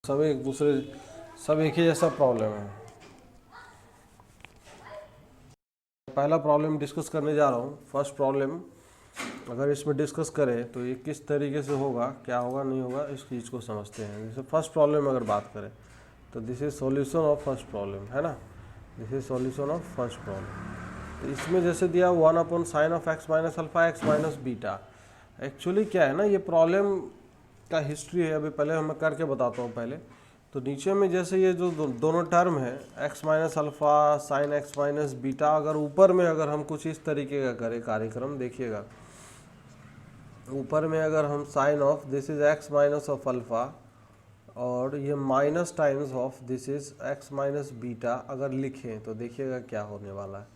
सब एक ही जैसा प्रॉब्लम है। पहला प्रॉब्लम डिस्कस करने जा रहा हूँ। फर्स्ट प्रॉब्लम अगर इसमें डिस्कस करें तो ये किस तरीके से होगा, क्या होगा, नहीं होगा, इस चीज़ को समझते हैं। जैसे फर्स्ट प्रॉब्लम अगर बात करें तो this is solution of first problem, है ना। This is solution of first problem. तो इसमें जैसे दिया 1/sin of x minus alpha x minus beta. Actually क्या है ना, ये प्रॉब्लम का हिस्ट्री है। अभी पहले मैं करके बताता हूँ पहले। तो नीचे में जैसे ये जो दोनों टर्म है x minus alpha sign x minus beta, अगर ऊपर में अगर हम कुछ इस तरीके का करें कार्यक्रम, देखिएगा ऊपर में अगर हम sine of this is x minus of alpha और ये minus times of this is x minus beta अगर लिखें तो देखिएगा क्या होने वाला है।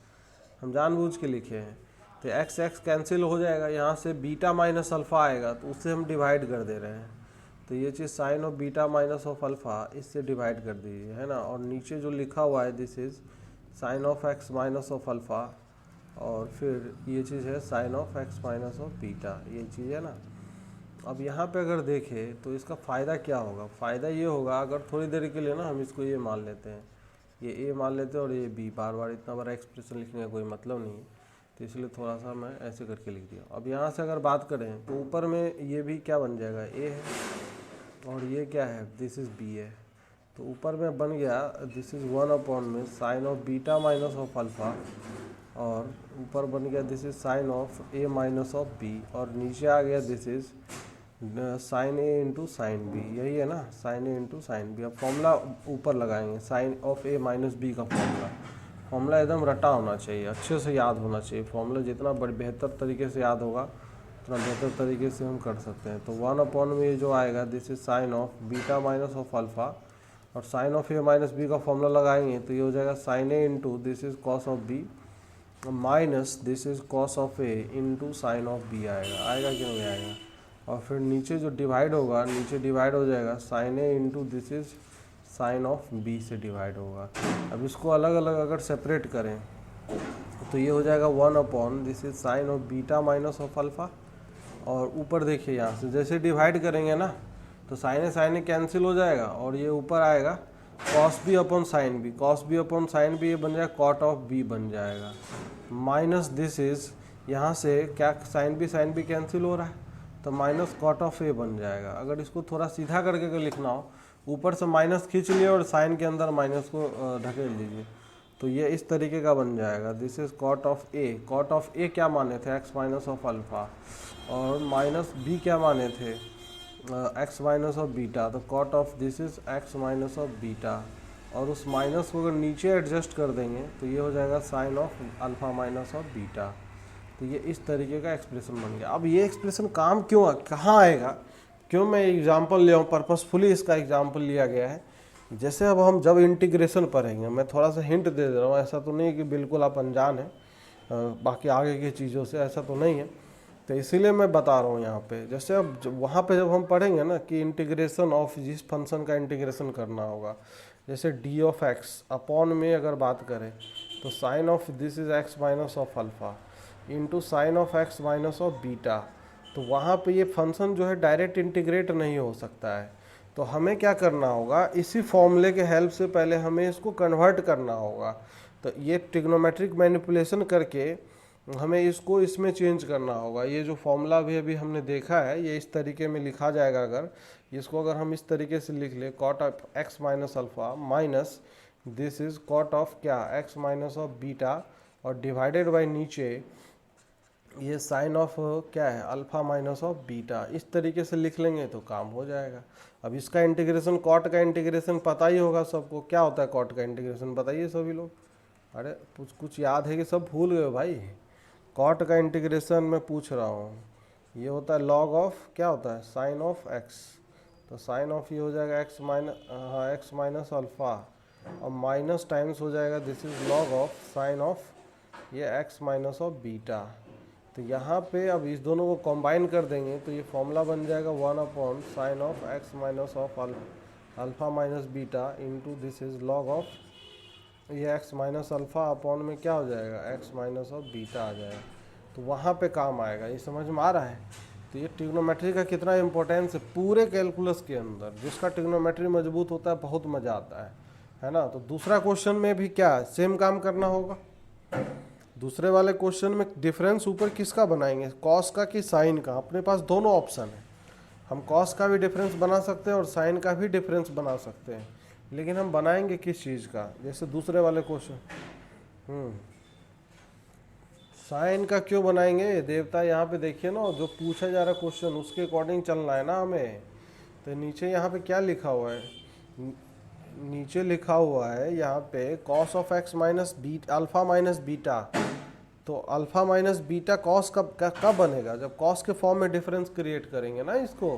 हम जानबूझ के लिखे हैं तो x x कैंसिल हो जाएगा, यहाँ से बीटा माइनस अल्फा आएगा तो उससे हम डिवाइड कर दे रहे हैं। तो ये चीज़ sine of beta minus of alpha इससे डिवाइड कर दीजिए, है ना। और नीचे जो लिखा हुआ है this is sine of x minus of alpha और फिर ये चीज़ है sine of x minus of beta, ये चीज़ है ना। अब यहाँ पे अगर देखें तो इसका फ़ायदा क्या होगा। फ़ायदा ये होगा, अगर थोड़ी देर के लिए ना हम इसको ये मान लेते हैं, ये ए मान लेते हैं और ये बी, बार बार इतना बड़ा एक्सप्रेशन लिखने का कोई मतलब नहीं है, तो इसलिए थोड़ा सा मैं ऐसे करके लिख दिया। अब यहाँ से अगर बात करें तो ऊपर में ये भी क्या बन जाएगा, ए है और ये क्या है, दिस इज़ बी है। तो ऊपर में बन गया दिस इज़ 1 में sine of beta minus of alpha और ऊपर बन गया this is sine of A minus of b और नीचे आ गया this is sine A into sine b, यही है ना, साइन ए इंटू साइन बी। अब फॉर्मूला ऊपर लगाएंगे, sine of A minus B का फॉर्मूला एकदम रटा होना चाहिए, अच्छे से याद होना चाहिए। फॉर्मूला जितना बेहतर तरीके से याद होगा उतना बेहतर तरीके से हम कर सकते हैं। तो 1 में ये जो आएगा this is sine of beta minus of alpha और sine of A minus B का फॉर्मूला लगाएंगे तो ये हो जाएगा sine A into this is cos of B minus this is cos of A into sine of B आएगा कि नहीं आएगा। और फिर नीचे जो डिवाइड होगा, नीचे डिवाइड हो जाएगा sine A into this is sine of b से डिवाइड होगा। अब इसको अलग अलग अगर सेपरेट करें तो ये हो जाएगा 1 this is sine of beta minus of alpha और ऊपर देखिए यहाँ से जैसे डिवाइड करेंगे ना तो साइन कैंसिल हो जाएगा और ये ऊपर आएगा cos b upon sine b, cos b upon sine b ये बन जाएगा कॉट ऑफ बी बन जाएगा माइनस दिस इज यहाँ से क्या साइन बी कैंसिल हो रहा है तो माइनस कॉट ऑफ ए बन जाएगा। अगर इसको थोड़ा सीधा करके अगर लिखना हो ऊपर से माइनस खींच लिए और साइन के अंदर माइनस को ढकेल दीजिए तो ये इस तरीके का बन जाएगा this is cot of A. Cot of A क्या माने थे, एक्स माइनस ऑफ अल्फ़ा और माइनस बी क्या माने थे, एक्स माइनस ऑफ बीटा। तो cot of this is x minus of beta और उस माइनस को अगर नीचे एडजस्ट कर देंगे तो ये हो जाएगा sine of alpha minus of beta. तो ये इस तरीके का एक्सप्रेशन बन गया। अब ये एक्सप्रेशन काम क्यों कहाँ आएगा, क्यों मैं एग्जाम्पल ले आऊँ, पर्पसफुली इसका एग्जाम्पल लिया गया है। जैसे अब हम जब इंटीग्रेशन पढ़ेंगे, मैं थोड़ा सा हिंट दे रहा हूँ, ऐसा तो नहीं कि बिल्कुल आप अनजान हैं बाकी आगे की चीज़ों से, ऐसा तो नहीं है। तो इसीलिए मैं बता रहा हूँ यहाँ पे, जैसे अब वहाँ पे जब हम पढ़ेंगे ना कि इंटीग्रेशन ऑफ जिस फंक्शन का इंटीग्रेशन करना होगा, जैसे डी ऑफ एक्स अपॉन में अगर बात करें तो sine of this is x minus of alpha into sine of x minus of beta. तो वहाँ पे ये फंक्शन जो है डायरेक्ट इंटीग्रेट नहीं हो सकता है। तो हमें क्या करना होगा, इसी फॉर्मूले के हेल्प से पहले हमें इसको कन्वर्ट करना होगा। तो ये ट्रिग्नोमेट्रिक मैनिपुलेशन करके हमें इसको इसमें चेंज करना होगा। ये जो फॉर्मूला भी अभी हमने देखा है ये इस तरीके में लिखा जाएगा। अगर इसको अगर हम इस तरीके से लिख ले cot of x minus alpha minus this is cot of क्या एक्स माइनस ऑफ बीटा और डिवाइडेड बाई नीचे ये साइन ऑफ क्या है अल्फ़ा माइनस ऑफ बीटा, इस तरीके से लिख लेंगे तो काम हो जाएगा। अब इसका इंटीग्रेशन, कॉट का इंटीग्रेशन पता ही होगा सबको, क्या होता है कॉट का इंटीग्रेशन बताइए सभी लोग। अरे कुछ याद है कि सब भूल गए भाई। कॉट का इंटीग्रेशन मैं पूछ रहा हूँ, ये होता है लॉग ऑफ क्या होता है साइन ऑफ एक्स। तो साइन ऑफ ये हो जाएगा एक्स माइनस, हाँ एक्स माइनस अल्फ़ा और माइनस टाइम्स हो जाएगा this is log of sine of ये एक्स माइनस ऑफ बीटा। तो यहाँ पे अब इस दोनों को कंबाइन कर देंगे तो ये फॉर्मूला बन जाएगा 1/sin of x minus of alpha minus beta into this is log of ये एक्स माइनस अल्फ़ा अपॉन में क्या हो जाएगा एक्स माइनस ऑफ बीटा आ जाएगा। तो वहाँ पे काम आएगा, ये समझ में आ रहा है। तो ये ट्रिग्नोमेट्री का कितना इंपॉर्टेंस है पूरे कैलकुलस के अंदर। जिसका ट्रिग्नोमेट्री मजबूत होता है बहुत मजा आता है ना। तो दूसरा क्वेश्चन में भी क्या सेम काम करना होगा। दूसरे वाले क्वेश्चन में डिफरेंस ऊपर किसका बनाएंगे, कॉस का कि साइन का। अपने पास दोनों ऑप्शन है, हम कॉस का भी डिफरेंस बना सकते हैं और साइन का भी डिफरेंस बना सकते हैं, लेकिन हम बनाएंगे किस चीज़ का। जैसे दूसरे वाले क्वेश्चन साइन का क्यों बनाएंगे देवता, यहाँ पे देखिए ना, जो पूछा जा रहा क्वेश्चन उसके अकॉर्डिंग चलना है ना हमें। तो नीचे यहाँ पे क्या लिखा हुआ है, नीचे लिखा हुआ है यहाँ पे cos of x minus beta alpha minus beta. तो अल्फा माइनस बीटा कॉस कब बनेगा, जब कॉस के फॉर्म में डिफरेंस क्रिएट करेंगे ना इसको।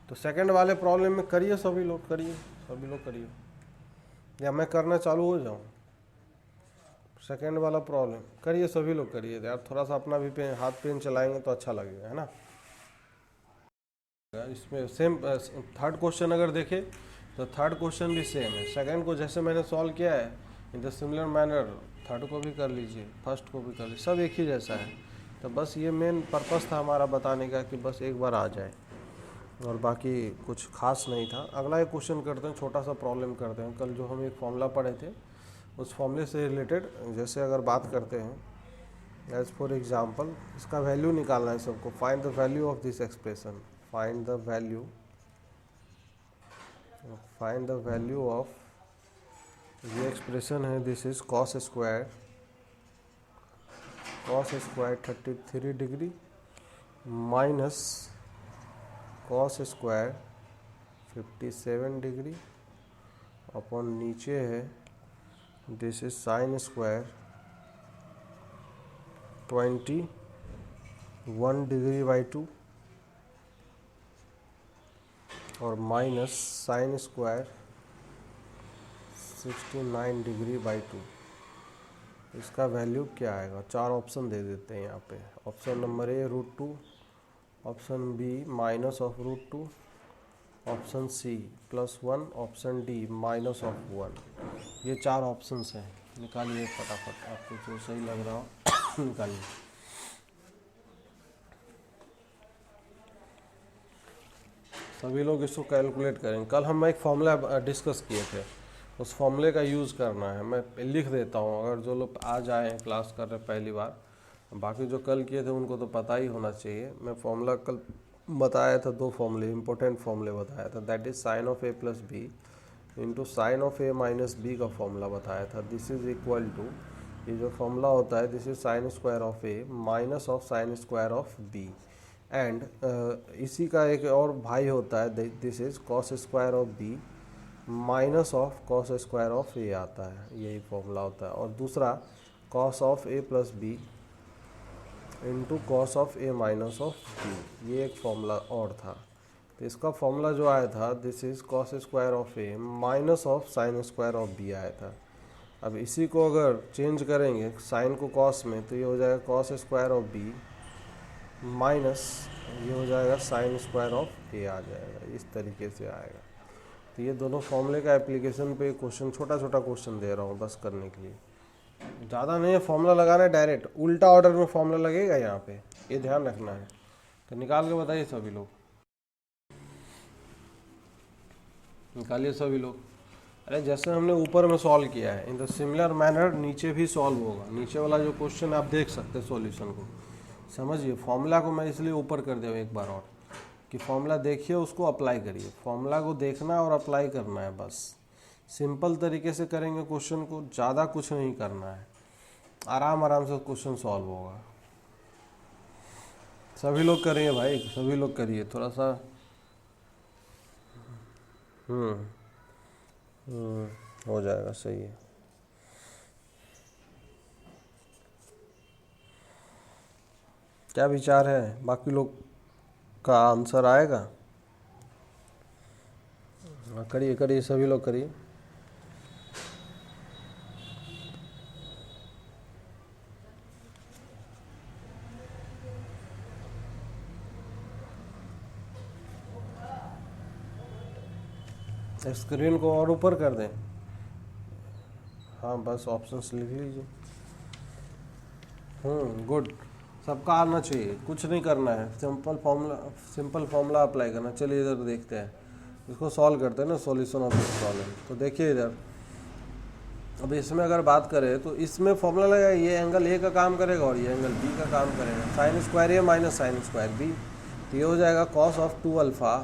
तो सेकंड वाले प्रॉब्लम में करिए सभी लोग, करिए या मैं करना चालू हो जाऊँ। सेकंड वाला प्रॉब्लम करिए सभी लोग करिए यार, थोड़ा सा अपना भी पेन हाथ पेन चलाएंगे तो अच्छा लगेगा, है ना। इसमें सेम थर्ड क्वेश्चन अगर देखें तो थर्ड क्वेश्चन भी सेम है। सेकंड को जैसे मैंने सॉल्व किया है in the similar manner, third को भी कर लीजिए, फर्स्ट को भी कर लीजिए, सब एक ही जैसा है। तो बस ये मेन पर्पस था हमारा बताने का कि बस एक बार आ जाए, और बाकी कुछ खास नहीं था। अगला एक क्वेश्चन करते हैं, छोटा सा प्रॉब्लम करते हैं। कल जो हम एक फॉर्मूला पढ़े थे उस फॉर्मूले से रिलेटेड जैसे अगर बात करते हैं, एज फॉर एग्जांपल इसका वैल्यू निकालना है सबको। Find the value of this expression, find the value of ये एक्सप्रेशन है। This is cos square 33 degree minus cos square 57 degree upon नीचे है this is sine square 21 degree by 2 और minus sine square 69 degree by 2। इसका value क्या आएगा, चार option दे देते हैं यहाँ पे। Option number a √2, option b minus of √2, option c +1, option d minus of 1। ये चार ऑप्शंस हैं, निकालिए फटाफट, आपको जो सही लग रहा हो निकालिए। सभी लोग इसको कैलकुलेट करेंगे। कल हम एक फॉर्मूला डिस्कस किए थे, उस फॉर्मूले का यूज़ करना है। मैं लिख देता हूँ, अगर जो लोग आज आए हैं क्लास कर रहे पहली बार, बाकी जो कल किए थे उनको तो पता ही होना चाहिए। मैं फॉर्मूला कल बताया था, दो फॉर्मूले इंपॉर्टेंट फॉर्मूले बताया था। That is sine of A plus B into sine of A minus B का फॉर्मूला बताया था। दिस इज इक्वल टू, ये जो फॉर्मूला होता है this is sine square of A minus of sine square of B. And इसी का एक और भाई होता है, this is cos square of B minus of cos square of A आता है, यही फॉर्मूला होता है। और दूसरा cos of A plus B into cos of A minus of B, ये एक फॉर्मूला और था। तो इसका फॉर्मूला जो आया था this is cos square of A minus of sine square of b आया था। अब इसी को अगर चेंज करेंगे साइन को कॉस में, तो ये हो जाएगा cos square of B minus ये हो जाएगा साइन स्क्वायर ऑफ ए आ जाएगा, इस तरीके से आएगा। तो ये दोनों फॉर्मूले का एप्लीकेशन पे क्वेश्चन, छोटा छोटा क्वेश्चन दे रहा हूँ बस करने के लिए, ज़्यादा नहीं है। फॉर्मूला लगाना है डायरेक्ट, उल्टा ऑर्डर में फॉर्मूला लगेगा यहाँ पे, ये ध्यान रखना है। तो निकाल के बताइए सभी लोग, निकालिए सभी लोग। अरे जैसे हमने ऊपर में सॉल्व किया है इन द सिमिलर मैनर नीचे भी सॉल्व होगा। नीचे वाला जो क्वेश्चन आप देख सकते हैं सॉल्यूशन को, समझिए। फॉर्मूला को मैं इसलिए ऊपर कर दिया एक बार और कि फॉर्मूला देखिए उसको अप्लाई करिए। फॉर्मूला को देखना और अप्लाई करना है बस, सिंपल तरीके से करेंगे क्वेश्चन को, ज़्यादा कुछ नहीं करना है, आराम आराम से क्वेश्चन सॉल्व होगा। सभी लोग करिए भाई, सभी लोग करिए थोड़ा सा। हो जाएगा, सही है। क्या विचार है, बाकी लोग का आंसर आएगा? करिए करिए सभी लोग करिए। स्क्रीन को और ऊपर कर दें। हाँ बस ऑप्शंस लिख लीजिए। गुड। सबका आना चाहिए, कुछ नहीं करना है, सिंपल फॉर्मूला अप्लाई करना। चलिए इधर देखते हैं, इसको सॉल्व करते हैं ना, सॉल्यूशन ऑफ दिस प्रॉब्लम। तो देखिए इधर, अब इसमें अगर बात करें तो इसमें फॉर्मूला लगा, ये एंगल ए का काम करेगा और ये एंगल बी का काम करेगा, sine square A minus sine square B. तो ये हो जाएगा cos of 2 alpha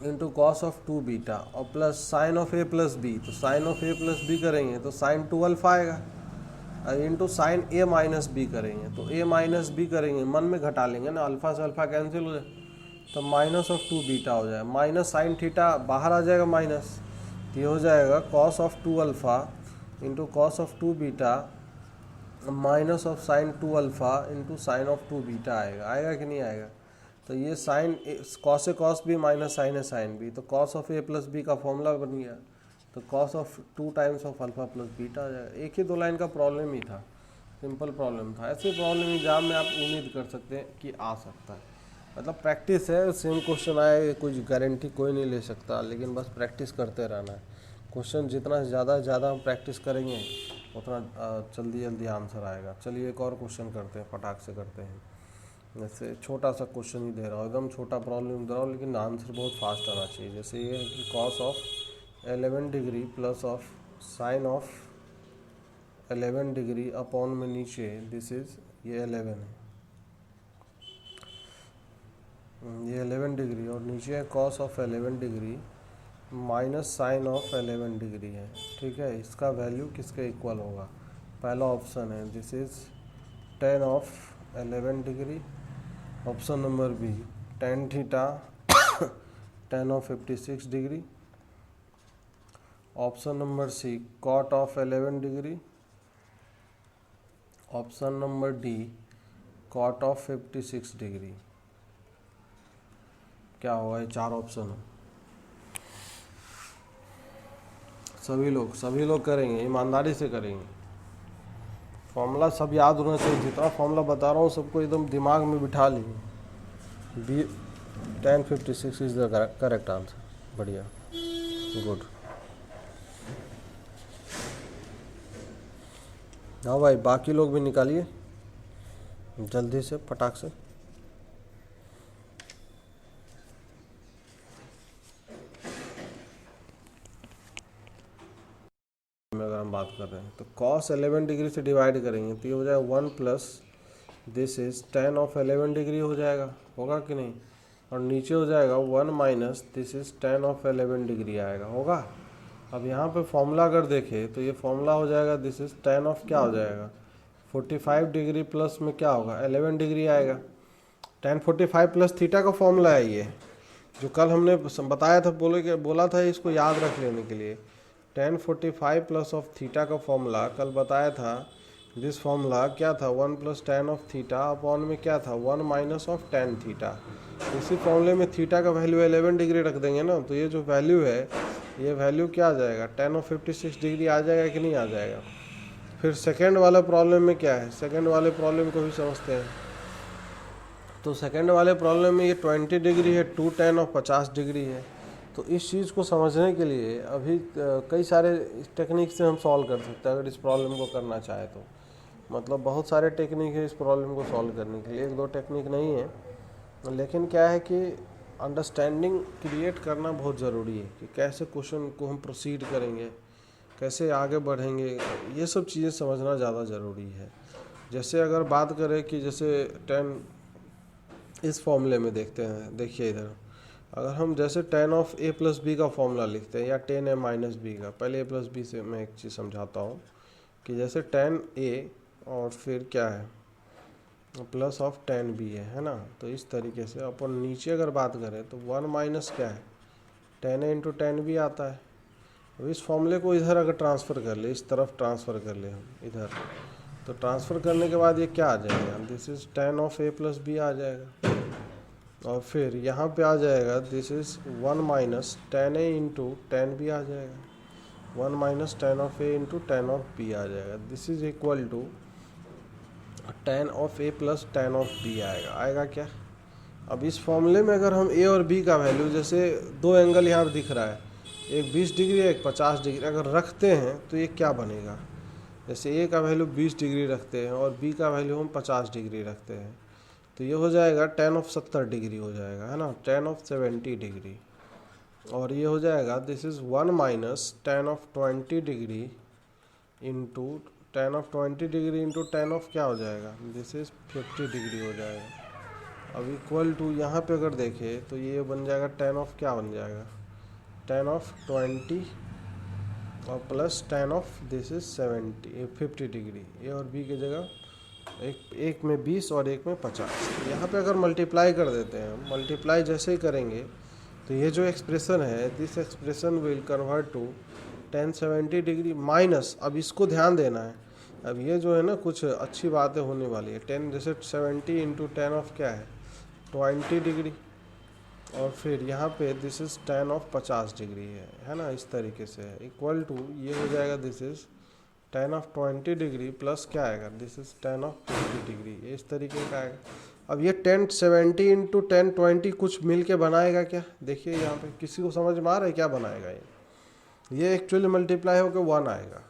into cos of 2 beta और plus sine of A plus B. तो sine of A plus B करेंगे तो साइन 2 अल्फ़ा आएगा, into sine A minus B करेंगे तो ए माइनस बी करेंगे, मन में घटा लेंगे ना, अल्फ़ा से अल्फ़ा कैंसिल हो जाए तो माइनस ऑफ 2 बीटा हो जाएगा, माइनस साइन थीटा बाहर आ जाएगा माइनस। ये हो जाएगा cos of 2 alpha into cos of 2 beta minus of sine 2 alpha into sine of 2 beta आएगा कि नहीं आएगा। तो ये sine cos A cos B minus sine A sine B, तो cos of A plus B का फॉर्मूला बन गया, तो cos of 2 times of alpha plus beta आ जाएगा। एक ही 2 लाइन का प्रॉब्लम ही था, सिंपल प्रॉब्लम था। ऐसे प्रॉब्लम एग्जाम में आप उम्मीद कर सकते हैं कि आ सकता है, मतलब प्रैक्टिस है, सेम क्वेश्चन आए, कुछ गारंटी कोई नहीं ले सकता, लेकिन बस प्रैक्टिस करते रहना है। क्वेश्चन जितना ज़्यादा हम प्रैक्टिस करेंगे उतना जल्दी आंसर आएगा। चलिए एक और क्वेश्चन करते हैं, फटाक से करते हैं। जैसे छोटा सा क्वेश्चन ही दे रहा हूँ, एकदम छोटा प्रॉब्लम दे रहा हूँ, लेकिन आंसर बहुत फास्ट आना चाहिए। जैसे ये है कि cos of 11 degree plus of sine of 11 degree upon में नीचे दिस इज ये 11 है, ये 11 डिग्री और नीचे है cos of 11 degree minus sine of 11 degree है। ठीक है, इसका वैल्यू किसके इक्वल होगा। पहला ऑप्शन है this is tan of 11 degree, option number b tan theta tan of 56 degree, option number c cot of 11 degree, option number d cot of 56 degree. क्या होगा, ये 4 ऑप्शन है। सभी लोग करेंगे, ईमानदारी से करेंगे। फॉर्मूला सब याद होना चाहिए, जितना फॉर्मूला बता रहा हूँ सबको एकदम दिमाग में बिठा लीजिए। B tan 56 is the correct answer. बढ़िया, गुड। हाँ भाई, बाकी लोग भी निकालिए जल्दी से, फटाक से। अगर हम बात कर रहे हैं तो cos 11 डिग्री से डिवाइड करेंगे तो ये हो जाएगा 1 plus this is tan of 11 degree हो जाएगा, होगा कि नहीं, और नीचे हो जाएगा 1 minus this is tan of 11 degree आएगा, होगा। अब यहाँ पे फॉर्मूला अगर देखें तो ये फॉर्मूला हो जाएगा दिस इज tan ऑफ क्या हो जाएगा 45 डिग्री प्लस में क्या होगा 11 डिग्री आएगा। tan 45 प्लस थीटा का फॉर्मूला है ये, जो कल हमने बताया था, बोला था इसको याद रख लेने के लिए। tan 45 प्लस ऑफ थीटा का फॉर्मूला कल बताया था, दिस फॉर्मूला क्या था 1 plus tan of theta upon में क्या था 1 माइनस ऑफ tan थीटा। इसी फॉर्मूले में थीटा का वैल्यू 11 डिग्री रख देंगे ना, तो ये जो वैल्यू है ये वैल्यू क्या आ जाएगा tan ऑफ 56 डिग्री आ जाएगा कि नहीं आ जाएगा। फिर सेकेंड वाला प्रॉब्लम में क्या है, सेकेंड वाले प्रॉब्लम को भी समझते हैं। तो सेकेंड वाले प्रॉब्लम में ये 20 डिग्री है, 2 tan ऑफ 50 डिग्री है। तो इस चीज़ को समझने के लिए अभी कई सारे टेक्निक से हम सॉल्व कर सकते हैं, अगर इस प्रॉब्लम को करना चाहे तो। मतलब बहुत सारे टेक्निक है इस प्रॉब्लम को सॉल्व करने के लिए, 1-2 टेक्निक नहीं है, लेकिन क्या है कि अंडरस्टैंडिंग क्रिएट करना बहुत ज़रूरी है कि कैसे क्वेश्चन को हम प्रोसीड करेंगे, कैसे आगे बढ़ेंगे, ये सब चीज़ें समझना ज़्यादा ज़रूरी है। जैसे अगर बात करें कि जैसे tan इस फॉर्मूले में देखते हैं, देखिए इधर अगर हम जैसे tan of a plus B का फॉर्मूला लिखते हैं या tan a माइनस बी का, पहले a प्लस बी से मैं एक चीज़ समझाता हूँ कि जैसे tan a और फिर क्या है प्लस ऑफ tan b है ना। तो इस तरीके से अपन नीचे अगर बात करें तो 1 माइनस क्या है tan a into tan b आता है। अब इस फॉर्मूले को इधर अगर ट्रांसफ़र कर ले, इस तरफ ट्रांसफ़र कर ले हम इधर, तो ट्रांसफ़र करने के बाद ये क्या आ जाएगा this is tan of a plus B आ जाएगा, और फिर यहाँ पे आ जाएगा this is 1 minus tan a into tan b आ जाएगा, 1 minus tan of a into tan of b आ जाएगा। This is equal to tan of a plus tan of b आएगा क्या। अब इस फॉर्मूले में अगर हम a और b का वैल्यू, जैसे 2 एंगल यहाँ दिख रहा है, एक 20 डिग्री एक 50 डिग्री, अगर रखते हैं तो ये क्या बनेगा, जैसे ए का वैल्यू 20 डिग्री रखते हैं और बी का वैल्यू हम 50 डिग्री रखते हैं, तो ये हो जाएगा tan ऑफ 70 डिग्री हो जाएगा, है ना, tan ऑफ 70 डिग्री। और ये हो जाएगा this is 1 minus tan of 20 degree into tan of 20 degree into tan of क्या हो जाएगा, दिस इज़ 50 डिग्री हो जाएगा। अब इक्वल टू यहाँ पे अगर देखें तो ये बन जाएगा tan ऑफ क्या बन जाएगा, tan ऑफ 20 और plus tan of this is 50 degree. A और बी की जगह एक में 20 और एक में 50। यहाँ पे अगर मल्टीप्लाई कर देते हैं, मल्टीप्लाई जैसे ही करेंगे तो ये जो एक्सप्रेशन है this expression will convert to tan 70 degree minus, अब इसको ध्यान देना है, अब ये जो है ना कुछ अच्छी बातें होने वाली है। 10 जैसे 70 इंटू tan ऑफ क्या है 20 डिग्री, और फिर यहाँ पे this is tan of 50 degree है ना, इस तरीके से है, इक्वल टू ये हो जाएगा this is tan of 20 degree plus क्या आएगा, this is tan of 50 degree, ये इस तरीके का आएगा। अब ये tan 70 इंटू tan 20 कुछ मिल के बनाएगा क्या, देखिए यहाँ पे किसी को समझ में आ रहा है क्या बनाएगा ये एक्चुअली मल्टीप्लाई होकर 1 आएगा।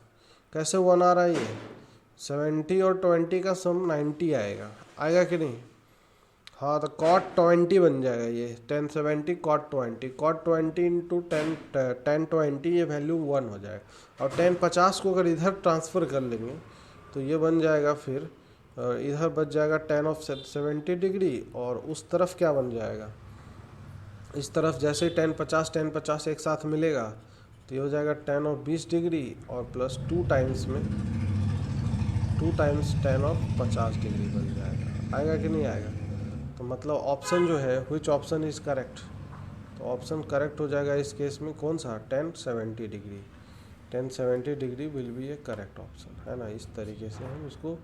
कैसे 1 आ रहा है, ये 70 और 20 का सम 90 आएगा, आएगा कि नहीं, हाँ, तो cot 20 बन जाएगा ये tan 70 cot 20 इंटू tan 20, ये वैल्यू 1 हो जाएगा। और tan 50 को अगर इधर ट्रांसफ़र कर लेंगे तो ये बन जाएगा, फिर इधर बच जाएगा tan ऑफ 70 डिग्री और उस तरफ क्या बन जाएगा, इस तरफ जैसे ही tan 50 एक साथ मिलेगा तो ये हो जाएगा tan ऑफ 20 डिग्री और plus 2 times tan of 50 degree बन जाएगा। आएगा कि नहीं आएगा, तो मतलब ऑप्शन जो है विच ऑप्शन इज़ करेक्ट, तो ऑप्शन करेक्ट हो जाएगा इस केस में कौन सा, tan 70 degree, tan 70 degree will be A correct option, है ना। इस तरीके से हम इसको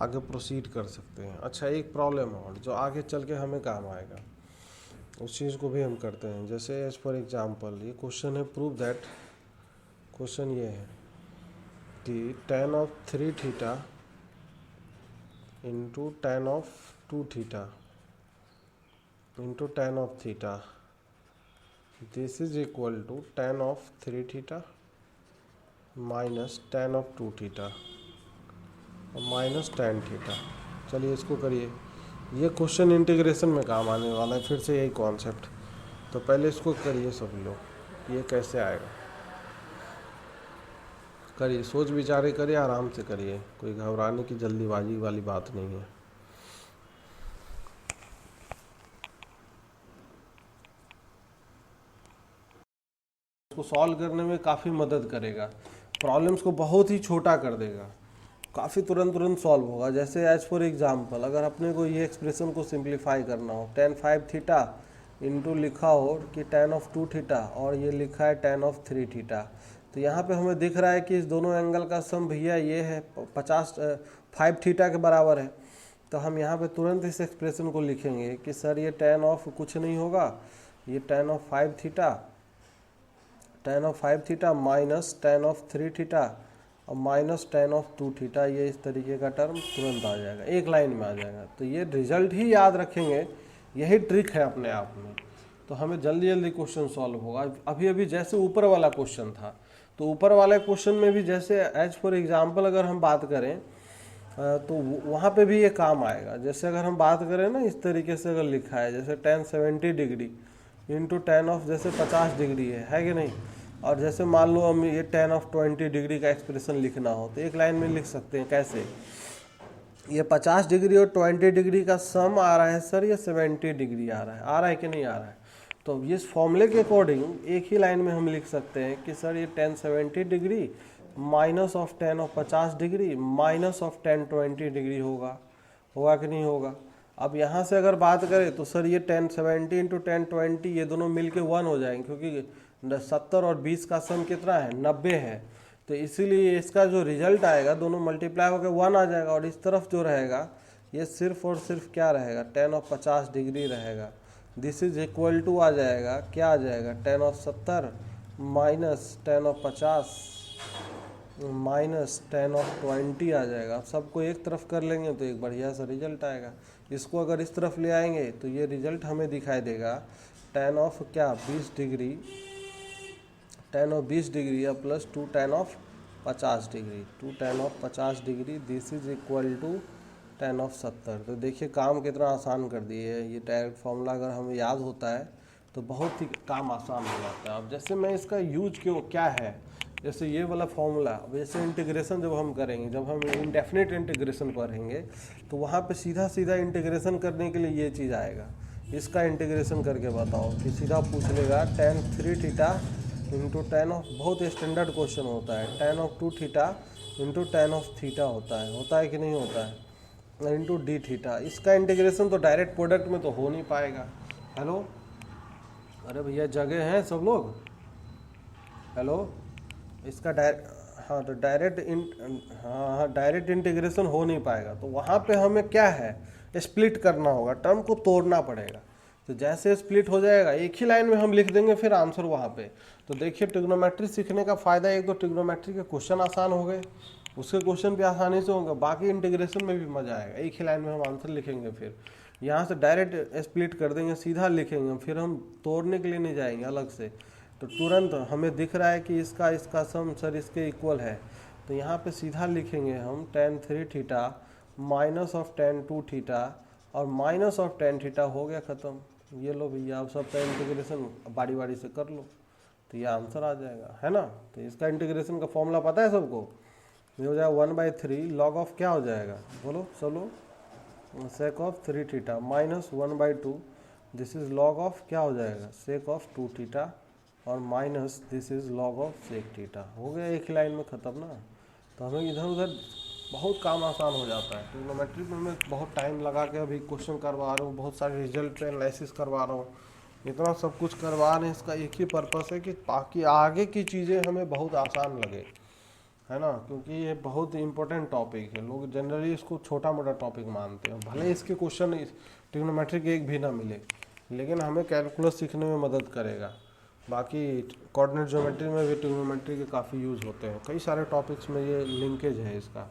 आगे प्रोसीड कर सकते हैं। अच्छा, एक प्रॉब्लम और जो आगे चल के हमें काम आएगा उस चीज़ को भी हम करते हैं। जैसे एज फॉर एग्जांपल ये क्वेश्चन है, प्रूव दैट, क्वेश्चन ये है कि tan of 3 theta into tan of 2 theta into tan of theta, this is equal to tan of 3 theta minus tan of 2 theta minus tan theta. चलिए इसको करिए, ये question integration में काम आने वाला है, फिर से यही कॉन्सेप्ट। तो पहले इसको करिए सब लोग, ये कैसे आएगा करिए, सोच विचारे करिए, आराम से करिए, कोई घबराने की जल्दीबाजी वाली बात नहीं है। को सॉल्व करने में काफ़ी मदद करेगा, प्रॉब्लम्स को बहुत ही छोटा कर देगा, काफ़ी तुरंत सॉल्व होगा। जैसे एज फॉर एग्जांपल अगर अपने को ये एक्सप्रेशन को सिंप्लीफाई करना हो, tan 5 थीटा इंटू लिखा हो कि tan ऑफ 2 थीटा और ये लिखा है tan ऑफ 3 थीटा, तो यहाँ पे हमें दिख रहा है कि इस दोनों एंगल का सम भैया ये है 5 थीटा के बराबर है। तो हम यहाँ पे तुरंत इस एक्सप्रेशन को लिखेंगे कि सर ये tan ऑफ कुछ नहीं होगा, ये tan of 5 theta, tan of 5 theta minus tan of 3 theta और माइनस tan ऑफ 2 थीटा, ये इस तरीके का टर्म तुरंत आ जाएगा, एक लाइन में आ जाएगा। तो ये रिजल्ट ही याद रखेंगे, यही ट्रिक है अपने आप में, तो हमें जल्दी क्वेश्चन सॉल्व होगा। अभी जैसे ऊपर वाला क्वेश्चन था, तो ऊपर वाले क्वेश्चन में भी जैसे एज फॉर एग्जाम्पल अगर हम बात करें तो वहाँ पे भी ये काम आएगा। जैसे अगर हम बात करें ना, इस तरीके से अगर लिखा है जैसे tan 70 degree into tan of जैसे 50 डिग्री है कि नहीं, और जैसे मान लो हम ये tan ऑफ 20 डिग्री का एक्सप्रेशन लिखना हो तो एक लाइन में लिख सकते हैं। कैसे, ये 50 डिग्री और 20 डिग्री का सम आ रहा है सर, ये 70 डिग्री आ रहा है कि नहीं आ रहा है, तो इस फॉर्मूले के अकॉर्डिंग एक ही लाइन में हम लिख सकते हैं कि सर ये tan 70 degree minus of tan of 50 degree minus of tan 20 degree होगा कि नहीं होगा। अब यहाँ से अगर बात करें तो सर ये tan 70 इंटू tan 20 ये दोनों मिलके 1 हो जाएंगे, क्योंकि 70 और 20 का सम कितना है 90 है, तो इसीलिए इसका जो रिजल्ट आएगा दोनों मल्टीप्लाई होकर 1 आ जाएगा। और इस तरफ जो रहेगा ये सिर्फ और सिर्फ क्या रहेगा, tan ऑफ 50 डिग्री रहेगा। दिस इज इक्वल टू आ जाएगा, क्या आ जाएगा, tan of 70 minus tan of 50 minus tan of 20 आ जाएगा। अब सबको एक तरफ कर लेंगे तो एक बढ़िया सा रिजल्ट आएगा। इसको अगर इस तरफ ले आएंगे तो ये रिजल्ट हमें दिखाई देगा tan ऑफ क्या 20 डिग्री, tan ऑफ 20 डिग्री या plus 2 tan of 50 degree, two tan of 50 degree, this is equal to tan of 70। तो देखिए काम कितना आसान कर दिए है। ये डायरेक्ट फॉर्मूला अगर हमें याद होता है तो बहुत ही काम आसान हो जाता है। अब जैसे मैं इसका यूज क्या है, जैसे ये वाला फॉर्मूला, अब जैसे इंटीग्रेशन जब हम करेंगे, जब हम इंडेफिनिट इंटीग्रेशन पढ़ेंगे तो वहाँ पे सीधा सीधा इंटीग्रेशन करने के लिए ये चीज़ आएगा। इसका इंटीग्रेशन करके बताओ कि सीधा पूछ लेगा tan 3 theta into tan of, बहुत स्टैंडर्ड क्वेश्चन होता है, tan of 2 theta into tan of theta होता है कि नहीं होता है, इंटू डी थीटा। इसका इंटीग्रेशन तो डायरेक्ट प्रोडक्ट में तो हो नहीं पाएगा। हेलो, अरे भैया जगह हैं सब लोग, हेलो। इसका हाँ तो डायरेक्ट इंटीग्रेशन हो नहीं पाएगा। तो वहाँ पे हमें क्या है, स्प्लिट करना होगा, टर्म को तोड़ना पड़ेगा। तो जैसे स्प्लिट हो जाएगा एक ही लाइन में हम लिख देंगे फिर आंसर वहाँ पे। तो देखिए ट्रिग्नोमेट्री सीखने का फ़ायदा, एक तो ट्रिग्नोमेट्री के क्वेश्चन आसान हो गए, उसके क्वेश्चन भी आसानी से होंगे, बाकी इंटीग्रेशन में भी मज़ा आएगा। एक ही लाइन में हम आंसर लिखेंगे, फिर यहाँ से डायरेक्ट स्प्लिट कर देंगे, सीधा लिखेंगे, फिर हम तोड़ने के लिए नहीं जाएंगे अलग से। तो तुरंत हमें दिख रहा है कि इसका सम सर इसके इक्वल है, तो यहाँ पे सीधा लिखेंगे हम tan 3 theta minus of tan 2 theta और माइनस ऑफ tan थीटा, हो गया ख़त्म। ये लो भैया, आप सबका इंटीग्रेशन बारी बारी से कर लो तो ये आंसर आ जाएगा, है ना। तो इसका इंटीग्रेशन का फॉर्मूला पता है सबको, ये हो जाएगा 1/3 लॉग ऑफ क्या हो जाएगा, बोलो चलो, sec of 3 theta minus 1/2, this is log of क्या हो जाएगा, सेक ऑफ 2 थीटा और minus this is log of sec theta. हो गया एक ही लाइन में ख़त्म ना। तो हमें इधर उधर बहुत काम आसान हो जाता है। ट्रिग्नोमेट्री में मैं बहुत टाइम लगा के अभी क्वेश्चन करवा रहा हूँ, बहुत सारे रिजल्ट एनालिसिस करवा रहा हूँ, इतना सब कुछ करवा रहे हैं। इसका एक ही पर्पस है कि ताकि आगे की चीज़ें हमें बहुत आसान लगे, है ना, क्योंकि ये बहुत इंपॉर्टेंट टॉपिक है। लोग जनरली इसको छोटा मोटा टॉपिक मानते हैं, भले इसके क्वेश्चन ट्रिग्नोमेट्री के एक भी ना मिले, लेकिन हमें कैलकुलस सीखने में मदद करेगा। बाकी कोऑर्डिनेट ज्योमेट्री में भी ट्रिग्नोमेट्री के काफ़ी यूज़ होते हैं, कई सारे टॉपिक्स में ये लिंकेज है इसका।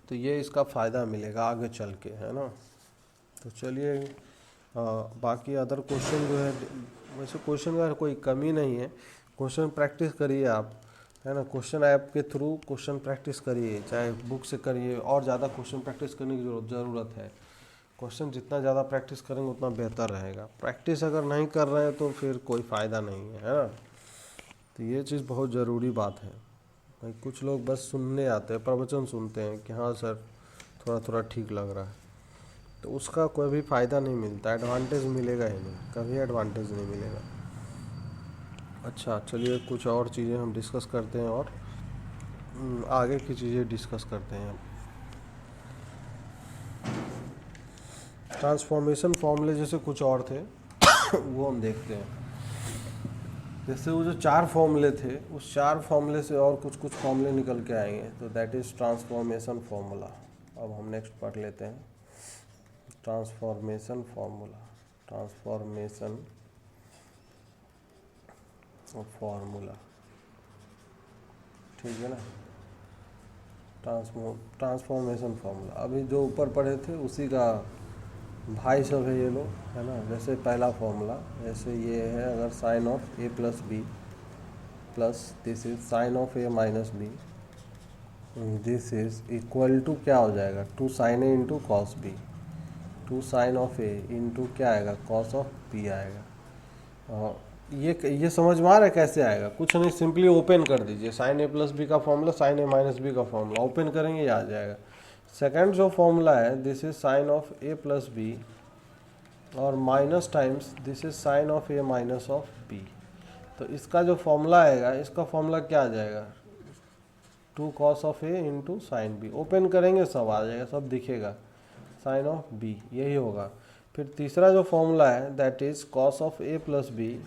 तो ये इसका फ़ायदा मिलेगा आगे चल के, है ना। तो चलिए बाकी अदर क्वेश्चन जो है, वैसे क्वेश्चन का कोई कमी नहीं है, क्वेश्चन प्रैक्टिस करिए आप, है ना। क्वेश्चन ऐप के थ्रू क्वेश्चन प्रैक्टिस करिए, चाहे बुक से करिए, और ज़्यादा क्वेश्चन प्रैक्टिस करने की ज़रूरत है। क्वेश्चन जितना ज़्यादा प्रैक्टिस करेंगे उतना बेहतर रहेगा। प्रैक्टिस अगर नहीं कर रहे हैं तो फिर कोई फ़ायदा नहीं है ना। तो ये चीज़ बहुत ज़रूरी बात है भाई। कुछ लोग बस सुनने आते हैं, प्रवचन सुनते हैं कि हाँ सर थोड़ा थोड़ा ठीक लग रहा है, तो उसका कोई भी फ़ायदा नहीं मिलता, एडवांटेज मिलेगा ही नहीं, कभी एडवांटेज नहीं मिलेगा। अच्छा चलिए कुछ और चीज़ें हम डिस्कस करते हैं, और आगे की चीज़ें डिस्कस करते हैं। ट्रांसफॉर्मेशन फॉर्मूले जैसे कुछ और थे वो हम देखते हैं। जैसे वो जो 4 फॉर्मूले थे, उस 4 फॉर्मूले से और कुछ फॉर्मूले निकल के आएंगे, तो दैट इज़ ट्रांसफॉर्मेशन फॉर्मूला। अब हम नेक्स्ट पढ़ लेते हैं ट्रांसफॉर्मेशन फॉर्मूला। ट्रांसफॉर्मेशन फॉर्मूला, ठीक है ना। ट्रांसफॉर्मेशन फॉर्मूला अभी जो ऊपर पढ़े थे उसी का भाई सब है ये लोग, है ना। जैसे पहला फॉर्मूला, जैसे ये है, अगर sine of A plus b plus this is sine of A minus b, this is equal to क्या हो जाएगा, 2 sine A into cos B, 2 sine of A into क्या आएगा, कॉस ऑफ बी आएगा। और ये समझ में आ रहा है कैसे आएगा, कुछ नहीं, सिंपली ओपन कर दीजिए साइन ए प्लस बी का formula, sine A minus B का फॉर्मूला ओपन करेंगे, ये आ जाएगा। सेकंड जो फॉर्मूला है, this is sine of A plus B और minus times this is sine of A minus of B. तो इसका जो फॉर्मूला आएगा, इसका फॉर्मूला क्या आ जाएगा, 2 cos of A into sine b. Open करेंगे सब आ जाएगा, सब दिखेगा, साइन ऑफ बी यही होगा। फिर तीसरा जो फॉर्मूला है that is cos of A plus b,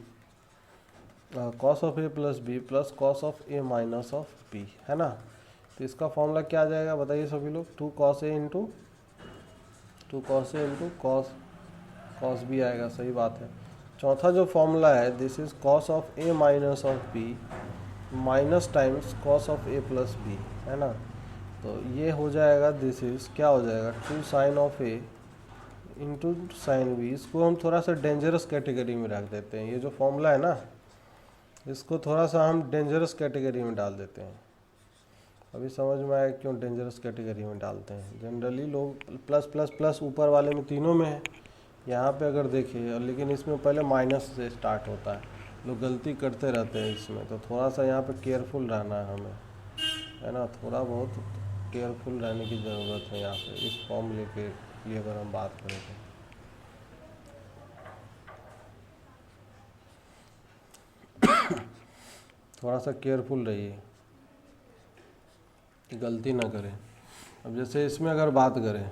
cos of A plus b plus cos of A minus of b, है ना। तो इसका फॉर्मूला क्या आ जाएगा बताइए सभी लोग, 2 cos a into cos b आएगा, सही बात है। चौथा जो फॉर्मूला है, this is cos of A minus of B minus times cos of A plus b, है ना। तो ये हो जाएगा, दिस इज क्या हो जाएगा, 2 sine of A into sine b. इसको हम थोड़ा सा डेंजरस कैटेगरी में रख देते हैं, ये जो फॉर्मूला है ना, इसको थोड़ा सा हम डेंजरस कैटेगरी में डाल देते हैं, अभी समझ में आया क्यों डेंजरस कैटेगरी में डालते हैं। जनरली लोग प्लस प्लस प्लस ऊपर वाले में तीनों में है, यहाँ पे अगर देखिए, लेकिन इसमें पहले माइनस से स्टार्ट होता है, लोग गलती करते रहते हैं इसमें। तो थोड़ा सा यहाँ पे केयरफुल रहना है हमें, है ना, थोड़ा बहुत केयरफुल रहने की ज़रूरत है यहाँ पे इस फॉर्मूले के लिए अगर हम बात करें तो थोड़ा सा केयरफुल रहिए कि गलती ना करें। अब जैसे इसमें अगर बात करें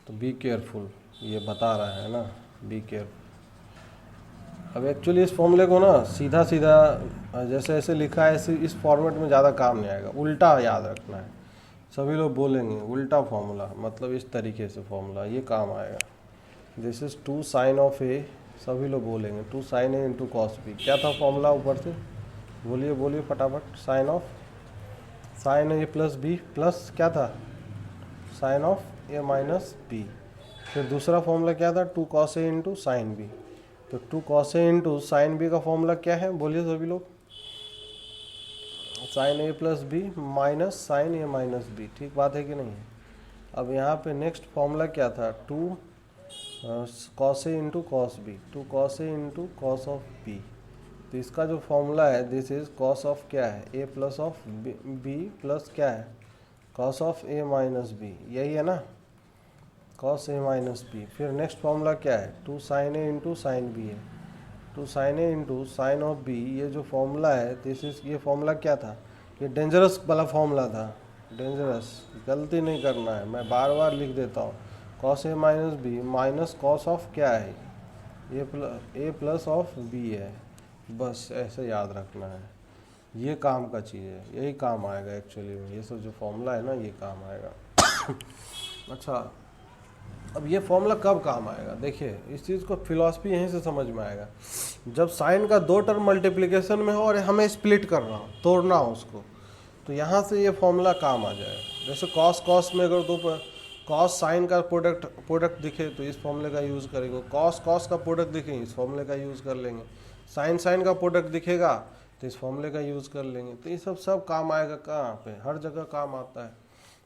तो बी केयरफुल, ये बता रहा है ना, बी केयरफुल। अब एक्चुअली इस फॉर्मूले को ना सीधा सीधा जैसे ऐसे लिखा है ऐसे इस फॉर्मेट में ज़्यादा काम नहीं आएगा, उल्टा याद रखना है। सभी लोग बोलेंगे उल्टा फॉर्मूला, मतलब इस तरीके से फॉर्मूला, ये काम आएगा। This is 2 sine of a, सभी लोग बोलेंगे 2 साइन ए इंटू कॉस बी। क्या था फॉर्मूला ऊपर से, बोलिए बोलिए फटाफट। साइन ए प्लस बी प्लस क्या था, sine of A minus b. फिर दूसरा फॉर्मूला क्या था, 2 cos a into sine B. तो 2 cos a into sine B का फॉर्मूला क्या है, बोलिए सभी लोग, sine A plus b minus sine A minus B. ठीक बात है कि नहीं है। अब यहाँ पे नेक्स्ट फॉर्मूला क्या था, 2 cos a into cos B, 2 cos a into cos of B. तो इसका जो फॉर्मूला है दिस इज कॉस ऑफ क्या है, a plus of b plus क्या है, cos of A minus b, यही है ना, कॉस ए माइनस बी। फिर नेक्स्ट फॉर्मूला क्या है, 2 साइन ए इंटू साइन बी है, 2 sine A into sine of B. ये जो फॉर्मूला है दिस इज, ये फॉर्मूला क्या था, ये डेंजरस वाला फॉर्मूला था, डेंजरस, गलती नहीं करना है, मैं बार बार लिख देता हूँ। Cos A minus B minus cos of क्या है, ए प्लस ऑफ बी है, बस ऐसे याद रखना है। ये काम का चीज़ है, यही काम आएगा एक्चुअली में, ये सब जो फॉर्मूला है ना ये काम आएगा। अच्छा, अब ये फॉर्मूला कब काम आएगा, देखिए इस चीज़ को फिलॉसफी यहीं से समझ में आएगा। जब साइन का 2 टर्म मल्टीप्लिकेशन में हो और हमें स्प्लिट करना हो, तोड़ना हो उसको, तो यहाँ से ये फॉर्मूला काम आ जाएगा। जैसे कॉस में अगर 2 कॉस साइन का प्रोडक्ट दिखे तो इस फॉर्मूले का यूज़ करेंगे, कॉस का प्रोडक्ट दिखे इस फॉर्मूले का यूज़ कर लेंगे, साइन का प्रोडक्ट दिखेगा तो इस फॉर्मूले का यूज़ कर लेंगे। तो ये सब काम आएगा, कहाँ पे, हर जगह काम आता है।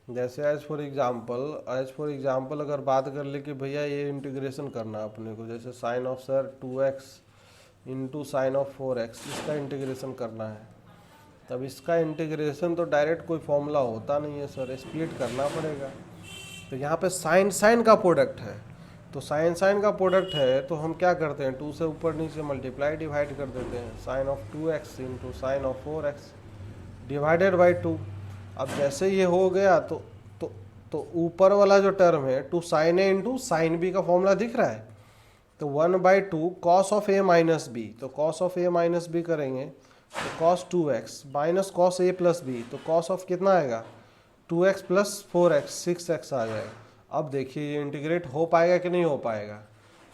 जैसे एज फॉर एग्जाम्पल अगर बात कर ले कि भैया ये इंटीग्रेशन करना है अपने को, जैसे sine of sir 2x into sine of 4x, इसका इंटीग्रेशन करना है। तब इसका इंटीग्रेशन तो डायरेक्ट कोई फॉर्मूला होता नहीं है सर, स्प्लिट करना पड़ेगा। तो यहाँ पे साइन का प्रोडक्ट है, तो साइन का प्रोडक्ट है तो हम क्या करते हैं, 2 से ऊपर नीचे मल्टीप्लाई डिवाइड कर देते हैं, sine of 2x into sine of 4x divided by 2। अब जैसे ये हो गया तो ऊपर वाला जो टर्म है 2 साइन ए इंटू साइन बी का फॉर्मूला दिख रहा है, तो 1/2 cos of A minus B, तो cos of A minus B करेंगे तो cos 2x minus cos A plus B, तो कॉस ऑफ कितना आएगा 2x प्लस 4x 6x आ जाएगा। अब देखिए ये इंटीग्रेट हो पाएगा कि नहीं हो पाएगा,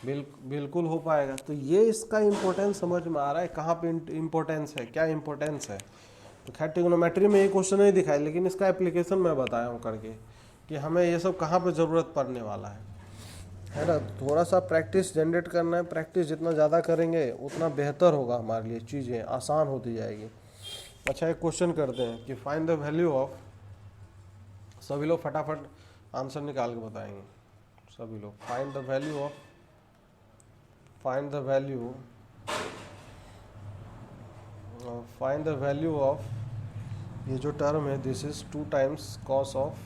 बिल्कुल हो पाएगा। तो ये इसका इम्पोर्टेंस समझ में आ रहा है, कहाँ पे इम्पोर्टेंस है, क्या इम्पोर्टेंस है। तो खैर ट्रिग्नोमेट्री में ये क्वेश्चन नहीं दिखाई, लेकिन इसका एप्लीकेशन मैं बताया हूँ करके कि हमें ये सब कहाँ पे ज़रूरत पड़ने वाला है ना। थोड़ा सा प्रैक्टिस जनरेट करना है, प्रैक्टिस जितना ज़्यादा करेंगे उतना बेहतर होगा हमारे लिए, चीज़ें आसान होती जाएगी। अच्छा एक क्वेश्चन करते हैं कि फाइंड द वैल्यू ऑफ, सभी लोग फटाफट आंसर निकाल के बताएंगे, सभी लोग। फाइंड द वैल्यू ऑफ ये जो टर्म है this is 2 times cos of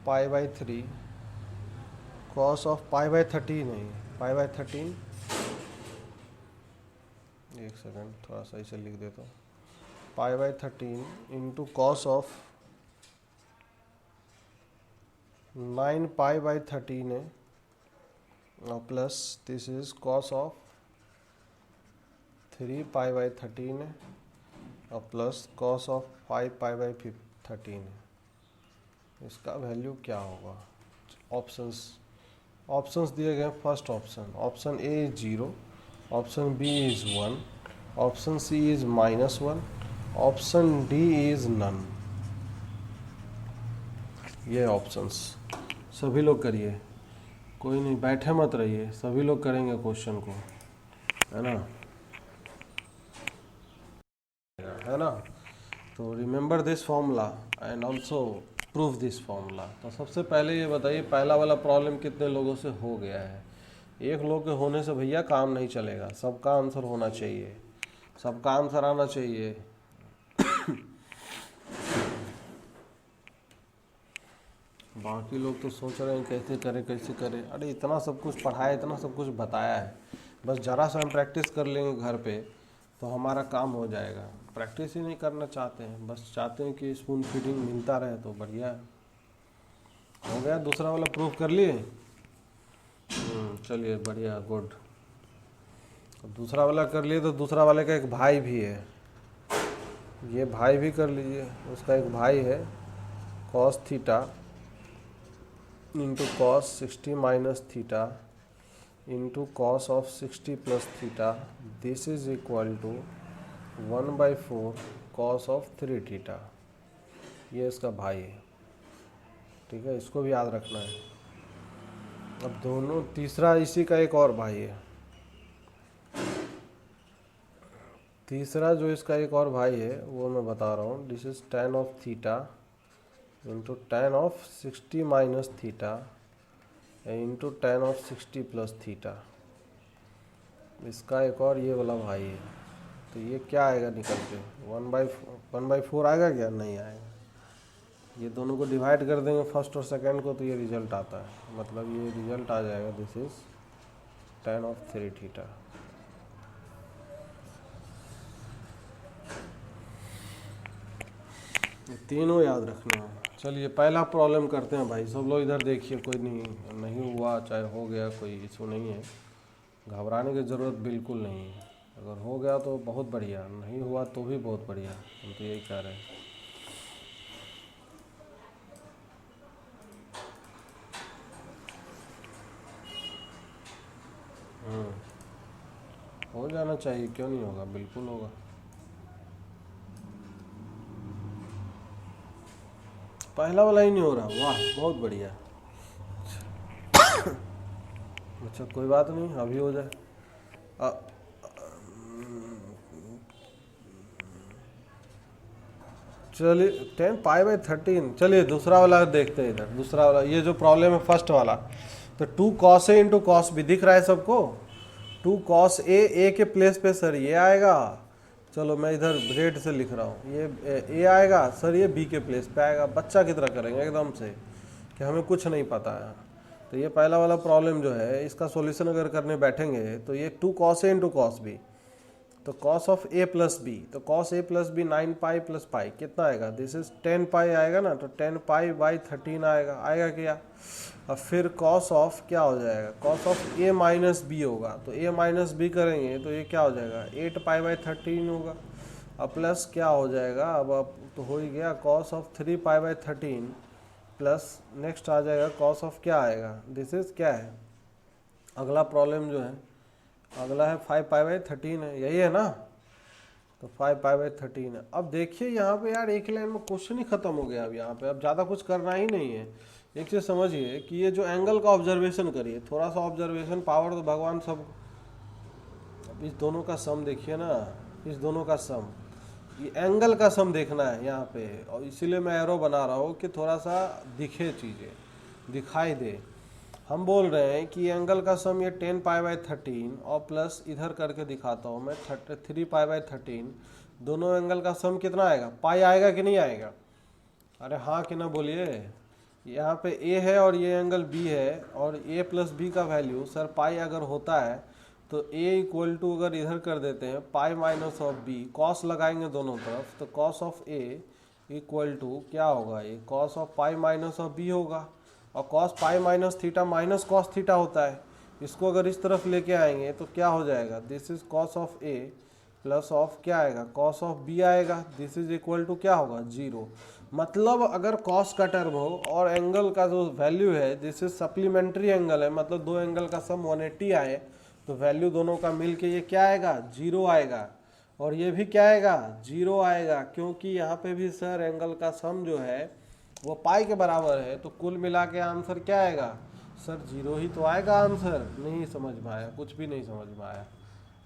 π/3, cos of π/13 नहीं, π/13, एक सेकंड थोड़ा सा इसे लिख देता हूँ, π/13 इंटू कॉस ऑफ 9π/13 है और plus this is cos of 3π/13 है और प्लस कॉस ऑफ 5π/13 है। इसका वैल्यू क्या होगा, ऑप्शंस दिए गए। First option a is 0, option b is 1, option c is -1, option d is none. ये ऑप्शंस सभी लोग करिए, कोई नहीं बैठे मत रहिए, सभी लोग करेंगे क्वेश्चन को, है ना। तो remember this formula and also proof this formula. तो सबसे पहले ये बताइए पहला वाला प्रॉब्लम कितने लोगों से हो गया है? एक लोग के होने से भैया काम नहीं चलेगा, सबका आंसर होना चाहिए, सबका आंसर आना चाहिए। बाकी लोग तो सोच रहे हैं कैसे करें कैसे करें। अरे इतना सब कुछ पढ़ाया, इतना सब कुछ बताया है, बस ज़रा सा हम प्रैक्टिस कर लेंगे घर पे तो हमारा काम हो जाएगा। प्रैक्टिस ही नहीं करना चाहते हैं, बस चाहते हैं कि स्पून फीडिंग मिलता रहे तो बढ़िया है। हो गया, दूसरा वाला प्रूफ कर लिए? चलिए बढ़िया, गुड। दूसरा वाला कर लिए तो दूसरा वाले का एक भाई भी है, ये भाई भी कर लीजिए। उसका एक भाई है cos theta into cos 60 minus theta into cos of 60 plus theta, this is equal to 1/4 cos of 3 theta. ये इसका भाई है, ठीक है, इसको भी याद रखना है। अब दोनों, तीसरा इसी का एक और भाई है, तीसरा जो इसका एक और भाई है वो मैं बता रहा हूँ। This is tan of theta into tan of 60 minus theta into tan of 60 plus theta. इसका एक और ये वाला भाई है, तो ये क्या आएगा निकल के 1/4 आएगा क्या? नहीं आएगा। ये दोनों को डिवाइड कर देंगे फर्स्ट और सेकंड को तो ये रिजल्ट आता है, मतलब ये रिजल्ट आ जाएगा this is tan of 3 theta. ये तीनों याद रखना है। चलिए पहला प्रॉब्लम करते हैं भाई, सब लोग इधर देखिए। कोई नहीं हुआ चाहे हो गया, कोई इशू नहीं है, घबराने की ज़रूरत बिल्कुल नहीं है। अगर हो गया तो बहुत बढ़िया, नहीं हुआ तो भी बहुत बढ़िया, हम तो यही कह रहे हैं। हो जाना चाहिए, क्यों नहीं होगा, बिल्कुल होगा। पहला वाला ही नहीं हो रहा, वाह बहुत बढ़िया। अच्छा कोई बात नहीं, अभी हो जाए। चलिए 10π/13। चलिए दूसरा वाला देखते हैं इधर। दूसरा वाला, ये जो प्रॉब्लम है फर्स्ट वाला, तो 2 cos A into cos B दिख रहा है सबको। 2 cos A के प्लेस पे सर ये आएगा, चलो मैं इधर रेड से लिख रहा हूँ, ये A आएगा सर, ये B के प्लेस पे आएगा। बच्चा की तरह करेंगे एकदम से कि हमें कुछ नहीं पता है। तो ये पहला वाला प्रॉब्लम जो है, इसका सॉल्यूशन अगर करने बैठेंगे तो ये 2 cos A into cos B, तो cos of A plus B, तो cos A plus B 9π plus pi कितना आएगा? दिस इज 10π आएगा ना, तो 10π/13 आएगा क्या? अब फिर cos ऑफ क्या हो जाएगा? cos of A minus B होगा, तो A माइनस बी करेंगे तो ये क्या हो जाएगा? 8π/13 होगा। अब प्लस क्या हो जाएगा? अब तो हो ही गया, cos ऑफ 3π/13 प्लस नेक्स्ट आ जाएगा cos ऑफ क्या आएगा? दिस इज क्या है अगला प्रॉब्लम जो है, अगला है 5π/13 है, यही है ना? तो 5π/13 है। अब देखिए यहाँ पे यार एक लाइन में क्वेश्चन ही खत्म हो गया। अब यहाँ पे अब ज़्यादा कुछ करना ही नहीं है। एक चीज़ समझिए कि ये जो एंगल का ऑब्जर्वेशन करिए, थोड़ा सा ऑब्जर्वेशन पावर तो भगवान सब। अब इस दोनों का सम देखिए ना, इस दोनों का सम, ये एंगल का सम देखना है यहाँ पे, और इसीलिए मैं एरो बना रहा हूँ कि थोड़ा सा दिखे, चीज़ें दिखाई दे। हम बोल रहे हैं कि एंगल का सम ये 10π/13 और प्लस इधर करके दिखाता हूँ मैं 3π/13, दोनों एंगल का सम कितना आएगा? पाई आएगा कि नहीं आएगा? अरे हाँ कि ना बोलिए। यहाँ पे A है और ये एंगल B है, और A प्लस बी का वैल्यू सर पाई अगर होता है तो A इक्वल टू अगर इधर कर देते हैं pi minus of B, cos लगाएंगे दोनों तरफ, तो cos of A equal to क्या होगा? ये cos of pi minus of B होगा, और cos pi minus theta minus cos theta होता है। इसको अगर इस तरफ लेके आएंगे तो क्या हो जाएगा? This is cos of A plus of क्या आएगा? कॉस ऑफ B आएगा। दिस इज इक्वल टू क्या होगा? 0। मतलब अगर कॉस का टर्म हो और एंगल का जो वैल्यू है, दिस इज सप्लीमेंट्री एंगल है, मतलब दो एंगल का सम 180 आए, तो वैल्यू दोनों का मिल के ये क्या आएगा? 0 आएगा। और ये भी क्या आएगा? 0 आएगा, क्योंकि यहाँ पे भी सर एंगल का सम जो है वो पाई के बराबर है, तो कुल मिला के आंसर क्या आएगा? सर 0 ही तो आएगा आंसर। नहीं समझ में आया, कुछ भी नहीं समझ में आया।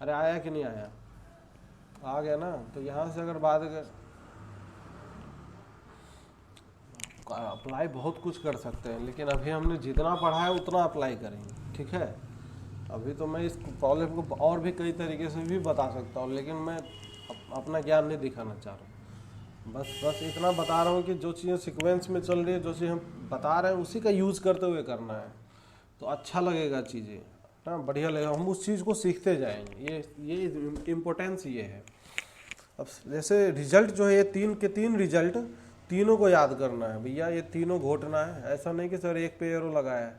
अरे आया कि नहीं आया? आ गया ना? तो यहाँ से अगर बात अप्लाई बहुत कुछ कर सकते हैं, लेकिन अभी हमने जितना पढ़ा है उतना अप्लाई करेंगे, ठीक है। अभी तो मैं इस प्रॉब्लम को और भी कई तरीके से भी बता सकता हूँ, लेकिन मैं अपना ज्ञान नहीं दिखाना चाह रहा हूँ। बस इतना बता रहा हूँ कि जो चीज़ें सीक्वेंस में चल रही है, जो चीज़ हम बता रहे हैं उसी का यूज़ करते हुए करना है, तो अच्छा लगेगा चीज़ें, हाँ बढ़िया लगेगा, हम उस चीज़ को सीखते जाएंगे। ये इम्पोर्टेंस ये है। अब जैसे रिजल्ट जो है, ये 3 के 3 रिजल्ट, तीनों को याद करना है भैया, ये तीनों घोटना है। ऐसा नहीं कि सर एक पे एरो लगाया है,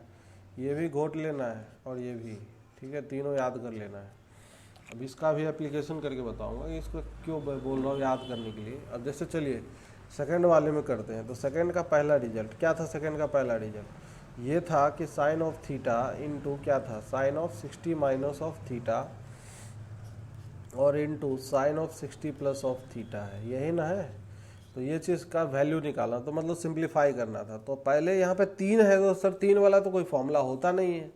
ये भी घोट लेना है और ये भी, ठीक है, तीनों याद कर लेना है। अब इसका भी एप्लीकेशन करके बताऊंगा कि इसको क्यों बोल रहा हूँ याद करने के लिए। अब जैसे चलिए सेकंड वाले में करते हैं, तो सेकंड का पहला रिजल्ट क्या था? सेकंड का पहला रिजल्ट ये था कि साइन ऑफ थीटा इंटू क्या था, sine of 60 minus of theta और into sine of 60 plus of theta है, यही ना है। तो ये चीज़ का वैल्यू निकालना, तो मतलब सिंप्लीफाई करना था। तो पहले यहाँ पे 3 है, तो सर 3 वाला तो कोई फॉर्मूला होता नहीं है,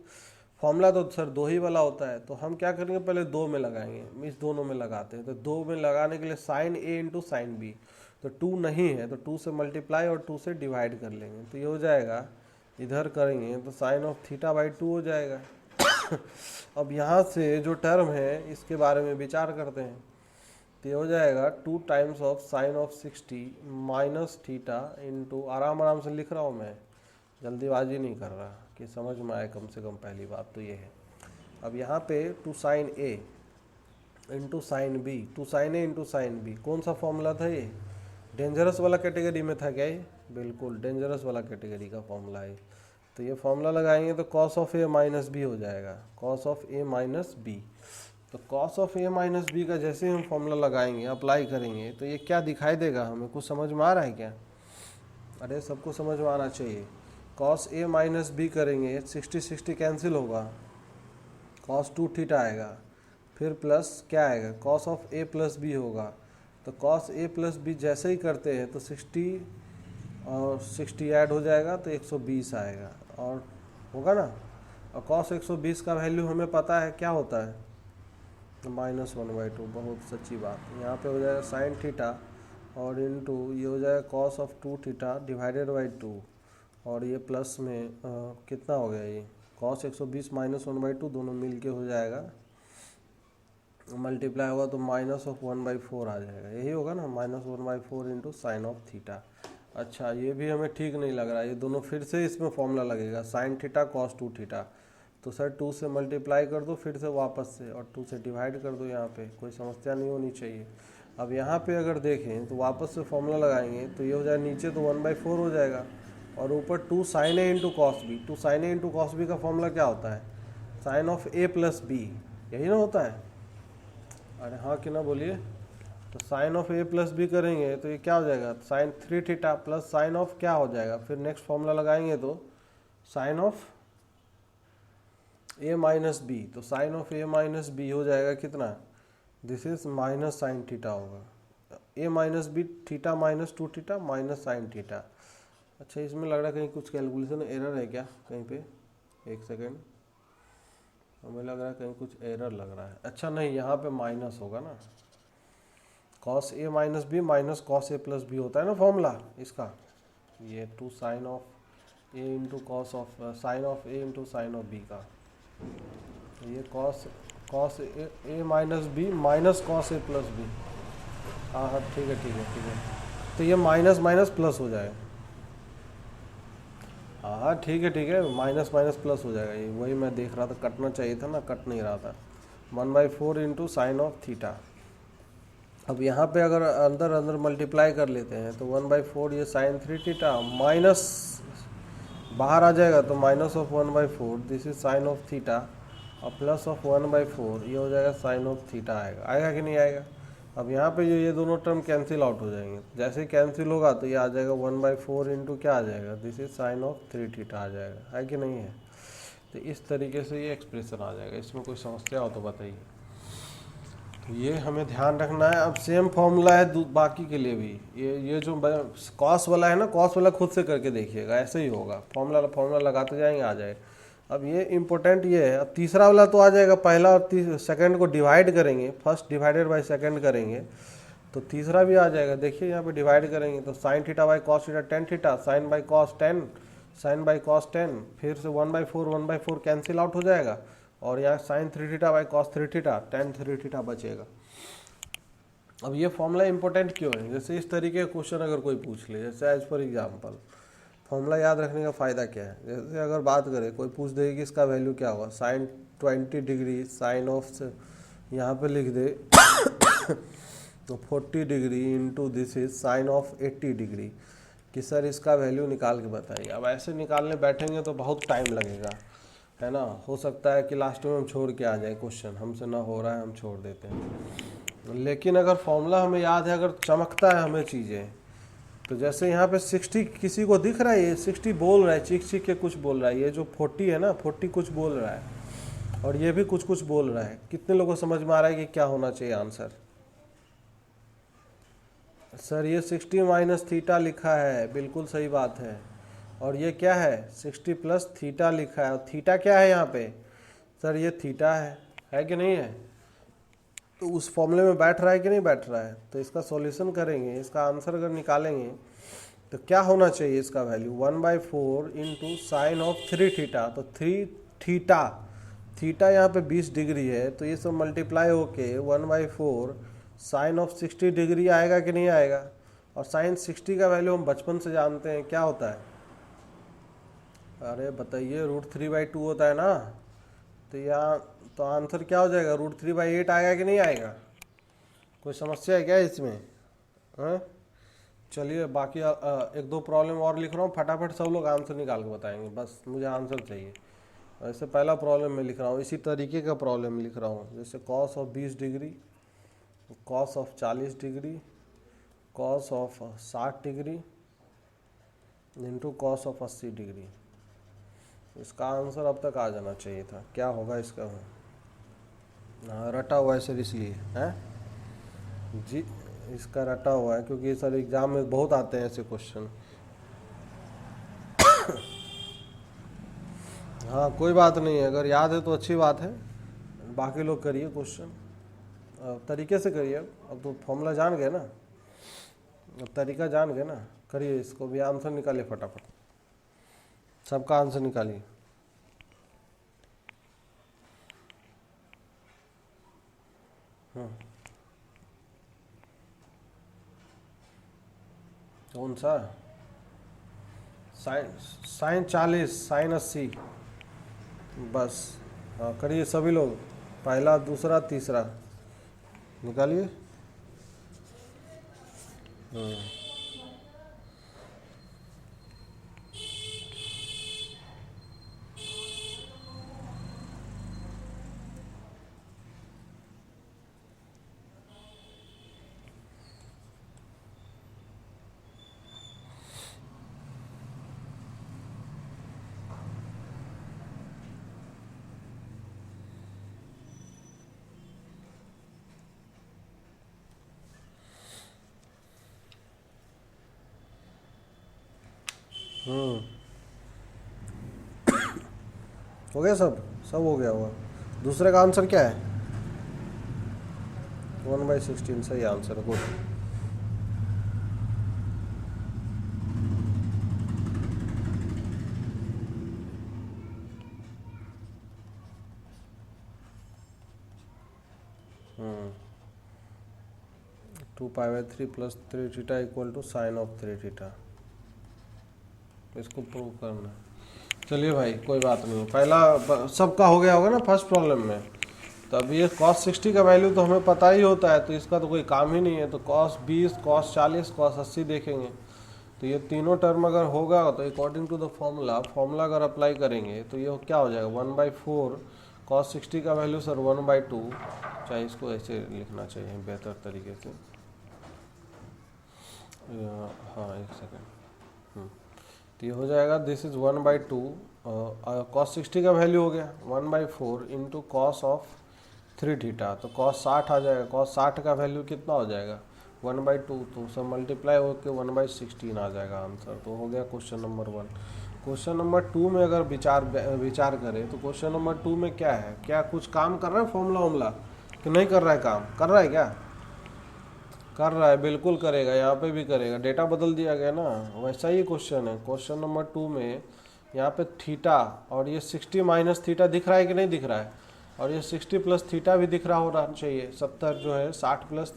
फॉर्मूला तो सर 2 ही वाला होता है। तो हम क्या करेंगे, पहले 2 में लगाएंगे, इस दोनों में लगाते हैं। तो 2 में लगाने के लिए साइन ए इंटू साइन बी, तो 2 नहीं है तो 2 से मल्टीप्लाई और 2 से डिवाइड कर लेंगे, तो ये हो जाएगा, इधर करेंगे तो साइन ऑफ थीटा बाई 2 हो जाएगा। अब यहाँ से जो टर्म है इसके बारे में विचार करते हैं, तो ये हो जाएगा 2 times of sine of 60 minus theta into, आराम से लिख रहा हूँ मैं, जल्दीबाजी नहीं कर रहा, कि समझ में आए कम से कम, पहली बात तो ये है। अब यहाँ पे 2 साइन ए इंटू साइन बी, 2 साइन ए इंटू साइन बी, कौन सा फॉर्मूला था ये? डेंजरस वाला कैटेगरी में था क्या ये? बिल्कुल डेंजरस वाला कैटेगरी का फॉर्मूला है। तो ये फॉर्मूला लगाएंगे तो cos of A minus B हो जाएगा, cos of A minus B. तो cos of A minus B का जैसे हम फॉर्मूला लगाएंगे, अप्लाई करेंगे, तो ये क्या दिखाई देगा हमें? कुछ समझ में आ रहा है क्या? अरे सबको समझ में आना चाहिए। कॉस ए माइनस बी करेंगे, 60 कैंसिल होगा, कॉस 2 थीटा आएगा, फिर प्लस क्या आएगा, cos of A plus B होगा। तो कॉस ए प्लस बी जैसे ही करते हैं तो 60 और 60 ऐड हो जाएगा तो 120 आएगा, और होगा ना। और कॉस 120 का वैल्यू हमें पता है क्या होता है, -1/2, बहुत सच्ची बात। यहाँ पे हो जाएगा साइन थीटा और इनटू ये हो जाएगा cos of 2 theta divided by 2, और ये प्लस में कितना हो गया, ये कॉस 120 -1/2 दोनों मिल के हो जाएगा, मल्टीप्लाई होगा तो -1/4 आ जाएगा, यही होगा ना, -1/4 इंटू साइन ऑफ थीटा। अच्छा ये भी हमें ठीक नहीं लग रहा, ये दोनों फिर से इसमें फॉर्मूला लगेगा, साइन थीटा कॉस 2 थीटा। तो सर 2 से मल्टीप्लाई कर दो फिर से वापस से, और 2 से डिवाइड कर दो, यहाँ पे कोई समस्या नहीं होनी चाहिए। अब यहाँ पे अगर देखें तो वापस से फॉर्मूला लगाएंगे तो ये हो जाएगा, नीचे तो 1/4 हो जाएगा, और ऊपर 2 साइन ए इंटू कॉस बी। 2 साइन ए इंटू कॉस बी का फॉर्मूला क्या होता है, sine of A plus B, यही ना होता है। अरे हाँ कि ना बोलिए। तो sine of A plus B करेंगे तो ये क्या हो जाएगा, sine 3 theta plus sine of क्या हो जाएगा, फिर नेक्स्ट फॉर्मूला लगाएंगे तो sine of A minus B. तो sine of A minus B हो जाएगा कितना, this is minus sine theta होगा, A minus B theta minus 2 theta minus sine theta. अच्छा इसमें लग रहा है कहीं कुछ कैलकुलेशन एरर है क्या कहीं पे, एक सेकेंड, हमें लग रहा है कहीं कुछ एरर लग रहा है। अच्छा नहीं, यहाँ पे माइनस होगा ना, cos A minus B minus cos A plus B होता है ना फॉर्मूला इसका। ये 2 sine of A into cos of sine of A into sine of B का, ये cos A minus B minus cos A plus B. हाँ ठीक है, तो ये माइनस माइनस प्लस हो जाएगा। हाँ ठीक है, माइनस माइनस प्लस हो जाएगा, ये वही मैं देख रहा था, कटना चाहिए था ना, कट नहीं रहा था। 1/4 इंटू साइन ऑफ थीटा। अब यहाँ पे अगर अंदर मल्टीप्लाई कर लेते हैं तो 1/4 ये साइन 3 थीटा माइनस बाहर आ जाएगा तो minus of 1/4, this is sine of theta, और प्लस ऑफ 1/4 ये हो जाएगा साइन ऑफ थीटा। आएगा कि नहीं आएगा? अब यहाँ पे ये दोनों टर्म कैंसिल आउट हो जाएंगे, जैसे ही कैंसिल होगा तो ये आ जाएगा 1/4 इंटू क्या आ जाएगा, this is sine of 3 theta आ जाएगा, है कि नहीं है? तो इस तरीके से ये एक्सप्रेशन आ जाएगा। इसमें कोई समस्या हो तो बताइए। तो ये हमें ध्यान रखना है। अब सेम फॉर्मूला है बाकी के लिए भी, ये जो कॉस वाला है ना, कॉस वाला खुद से करके देखिएगा, ऐसे ही होगा, फॉर्मूला लगाते जाएंगे आ जाए। अब ये इम्पोर्टेंट ये है। अब तीसरा वाला तो आ जाएगा, पहला और सेकंड को डिवाइड करेंगे, फर्स्ट डिवाइडेड बाय सेकंड करेंगे तो तीसरा भी आ जाएगा। देखिए यहाँ पे डिवाइड करेंगे तो sine theta by cos theta tan theta, sine by cos 10, sine by cos 10, फिर से 1/4 कैंसिल आउट हो जाएगा, और यहाँ sine 3 theta by cos 3 theta, tan 3 theta बचेगा। अब ये फॉर्मूला इंपॉर्टेंट क्यों है? जैसे इस तरीके का क्वेश्चन अगर कोई पूछ ले, जैसे एज फॉर एग्जाम्पल, फॉर्मूला याद रखने का फ़ायदा क्या है? जैसे अगर बात करें, कोई पूछ दे कि इसका वैल्यू क्या होगा, साइन 20 डिग्री साइन ऑफ, यहाँ पे लिख दे तो 40 degree into this is sine of 80 degree, कि सर इसका वैल्यू निकाल के बताइए। अब ऐसे निकालने बैठेंगे तो बहुत टाइम लगेगा, है ना। हो सकता है कि लास्ट में हम छोड़ के आ जाए, क्वेश्चन हमसे ना हो रहा है हम छोड़ देते हैं। लेकिन अगर फॉर्मूला हमें याद है, अगर चमकता है हमें चीज़ें, तो जैसे यहाँ पे 60 किसी को दिख रहा है, ये 60 बोल रहा है, चीख चीख के कुछ बोल रहा है। ये जो 40 है ना, 40 कुछ बोल रहा है, और ये भी कुछ कुछ बोल रहा है। कितने लोगों को समझ में आ रहा है कि क्या होना चाहिए आंसर? सर ये 60 माइनस थीटा लिखा है, बिल्कुल सही बात है। और ये क्या है? 60 प्लस थीटा लिखा है, और थीटा क्या है यहाँ पे? सर ये थीटा है कि नहीं है? तो उस फॉर्मूले में बैठ रहा है कि नहीं बैठ रहा है? तो इसका सॉल्यूशन करेंगे, इसका आंसर अगर निकालेंगे तो क्या होना चाहिए इसका value? 1/4 into sine of 3 theta. तो 3 थीटा, थीटा यहाँ पे 20 डिग्री है, तो ये सब मल्टीप्लाई होके 1/4 साइन ऑफ 60 डिग्री आएगा कि नहीं आएगा? और साइन 60 का वैल्यू हम बचपन से जानते हैं, क्या होता है? अरे बताइए, √3/2 होता है ना। तो यहाँ तो आंसर क्या हो जाएगा? √3/8 आएगा कि नहीं आएगा? कोई समस्या है क्या इसमें? हाँ चलिए, बाकी एक दो प्रॉब्लम और लिख रहा हूँ, फटाफट सब लोग आंसर निकाल के बताएंगे, बस मुझे आंसर चाहिए। ऐसे पहला प्रॉब्लम मैं लिख रहा हूँ, इसी तरीके का प्रॉब्लम लिख रहा हूँ, जैसे cos of 20 degree, cos of 40 degree, cos of 60 degree into cos of 80 degree. इसका आंसर अब तक आ जाना चाहिए था। क्या होगा इसका? हाँ रटा हुआ है सर, इसलिए है जी, इसका रटा हुआ है क्योंकि सर एग्जाम में बहुत आते हैं ऐसे क्वेश्चन। हाँ कोई बात नहीं है, अगर याद है तो अच्छी बात है। बाकी लोग करिए क्वेश्चन तरीके से करिए। अब तो फॉर्मूला जान गए ना, अब तरीका जान गए ना, करिए इसको भी। आंसर निकालिए फटाफट, सबका आंसर निकालिए। कौन सा? साइन 40 साइन 80, बस। हाँ करिए सभी लोग, पहला दूसरा तीसरा निकालिए। हो गया सब हो गया होगा। दूसरे का आंसर क्या है? 1/16 सही आंसर है, good. Two π/3 plus 3 theta equal to sine of 3 theta, इसको प्रूव करना है। चलिए भाई कोई बात नहीं, पहला सबका हो गया होगा ना फर्स्ट प्रॉब्लम में। तो अब ये cos 60 का वैल्यू तो हमें पता ही होता है, तो इसका तो कोई काम ही नहीं है। तो cos 20, cos 40, cos 80 देखेंगे, तो ये तीनों टर्म अगर होगा तो अकॉर्डिंग टू द फॉर्मूला अगर अप्लाई करेंगे तो ये क्या हो जाएगा? 1/4 cos 60 का वैल्यू सर 1/2, चाहे इसको ऐसे लिखना चाहिए बेहतर तरीके से। हाँ एक सेकेंड, तो ये हो जाएगा दिस इज 1/2, cos 60 का वैल्यू हो गया 1/4 इंटू कॉस ऑफ 3 थीटा। तो cos 60 आ जाएगा, cos 60 का वैल्यू कितना हो जाएगा? 1/2, तो सब मल्टीप्लाई होकर 1/16 आ जाएगा आंसर। तो हो गया क्वेश्चन नंबर 1। क्वेश्चन नंबर 2 में अगर विचार करें तो क्वेश्चन नंबर 2 में क्या है? क्या कुछ काम कर रहा है फॉर्मूला कि नहीं कर रहा है? काम कर रहा है क्या? कर रहा है, बिल्कुल करेगा, यहाँ पे भी करेगा, डेटा बदल दिया गया ना, वैसा ही क्वेश्चन है। क्वेश्चन नंबर 2 में यहाँ पे थीटा और ये 60 माइनस थीटा दिख रहा है कि नहीं दिख रहा है, और ये 60 प्लस थीटा भी दिख रहा होना चाहिए। 70 जो है 60 प्लस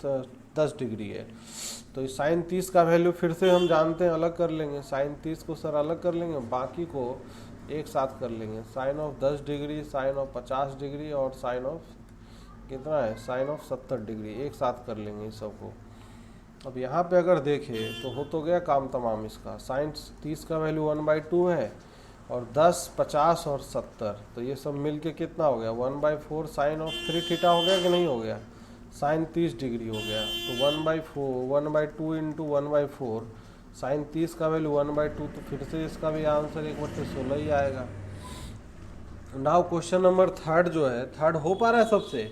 10 डिग्री है, तो इस साइन 30 का वैल्यू फिर से हम जानते हैं, अलग कर लेंगे। साइन 30 को सर अलग कर लेंगे, बाकी को एक साथ कर लेंगे। Sine of 10 degree, sine of 50 degree और साइन ऑफ कितना है, साइन ऑफ 70 डिग्री, एक साथ कर लेंगे इस सबको। अब यहाँ पे अगर देखें तो हो तो गया काम तमाम इसका। साइन 30 का वैल्यू 1/2 है, और 10, 50 और 70, तो ये सब मिल के कितना हो गया, 1/4 साइन ऑफ 3 थीटा हो गया कि नहीं हो गया, साइन 30 डिग्री हो गया। तो 1/2 इंटू 1/4 साइन 30 का वैल्यू 1/2, तो फिर से इसका भी आंसर 1/16 ही आएगा। नाउ क्वेश्चन नंबर 3 जो है, 3 हो पा रहा है सबसे?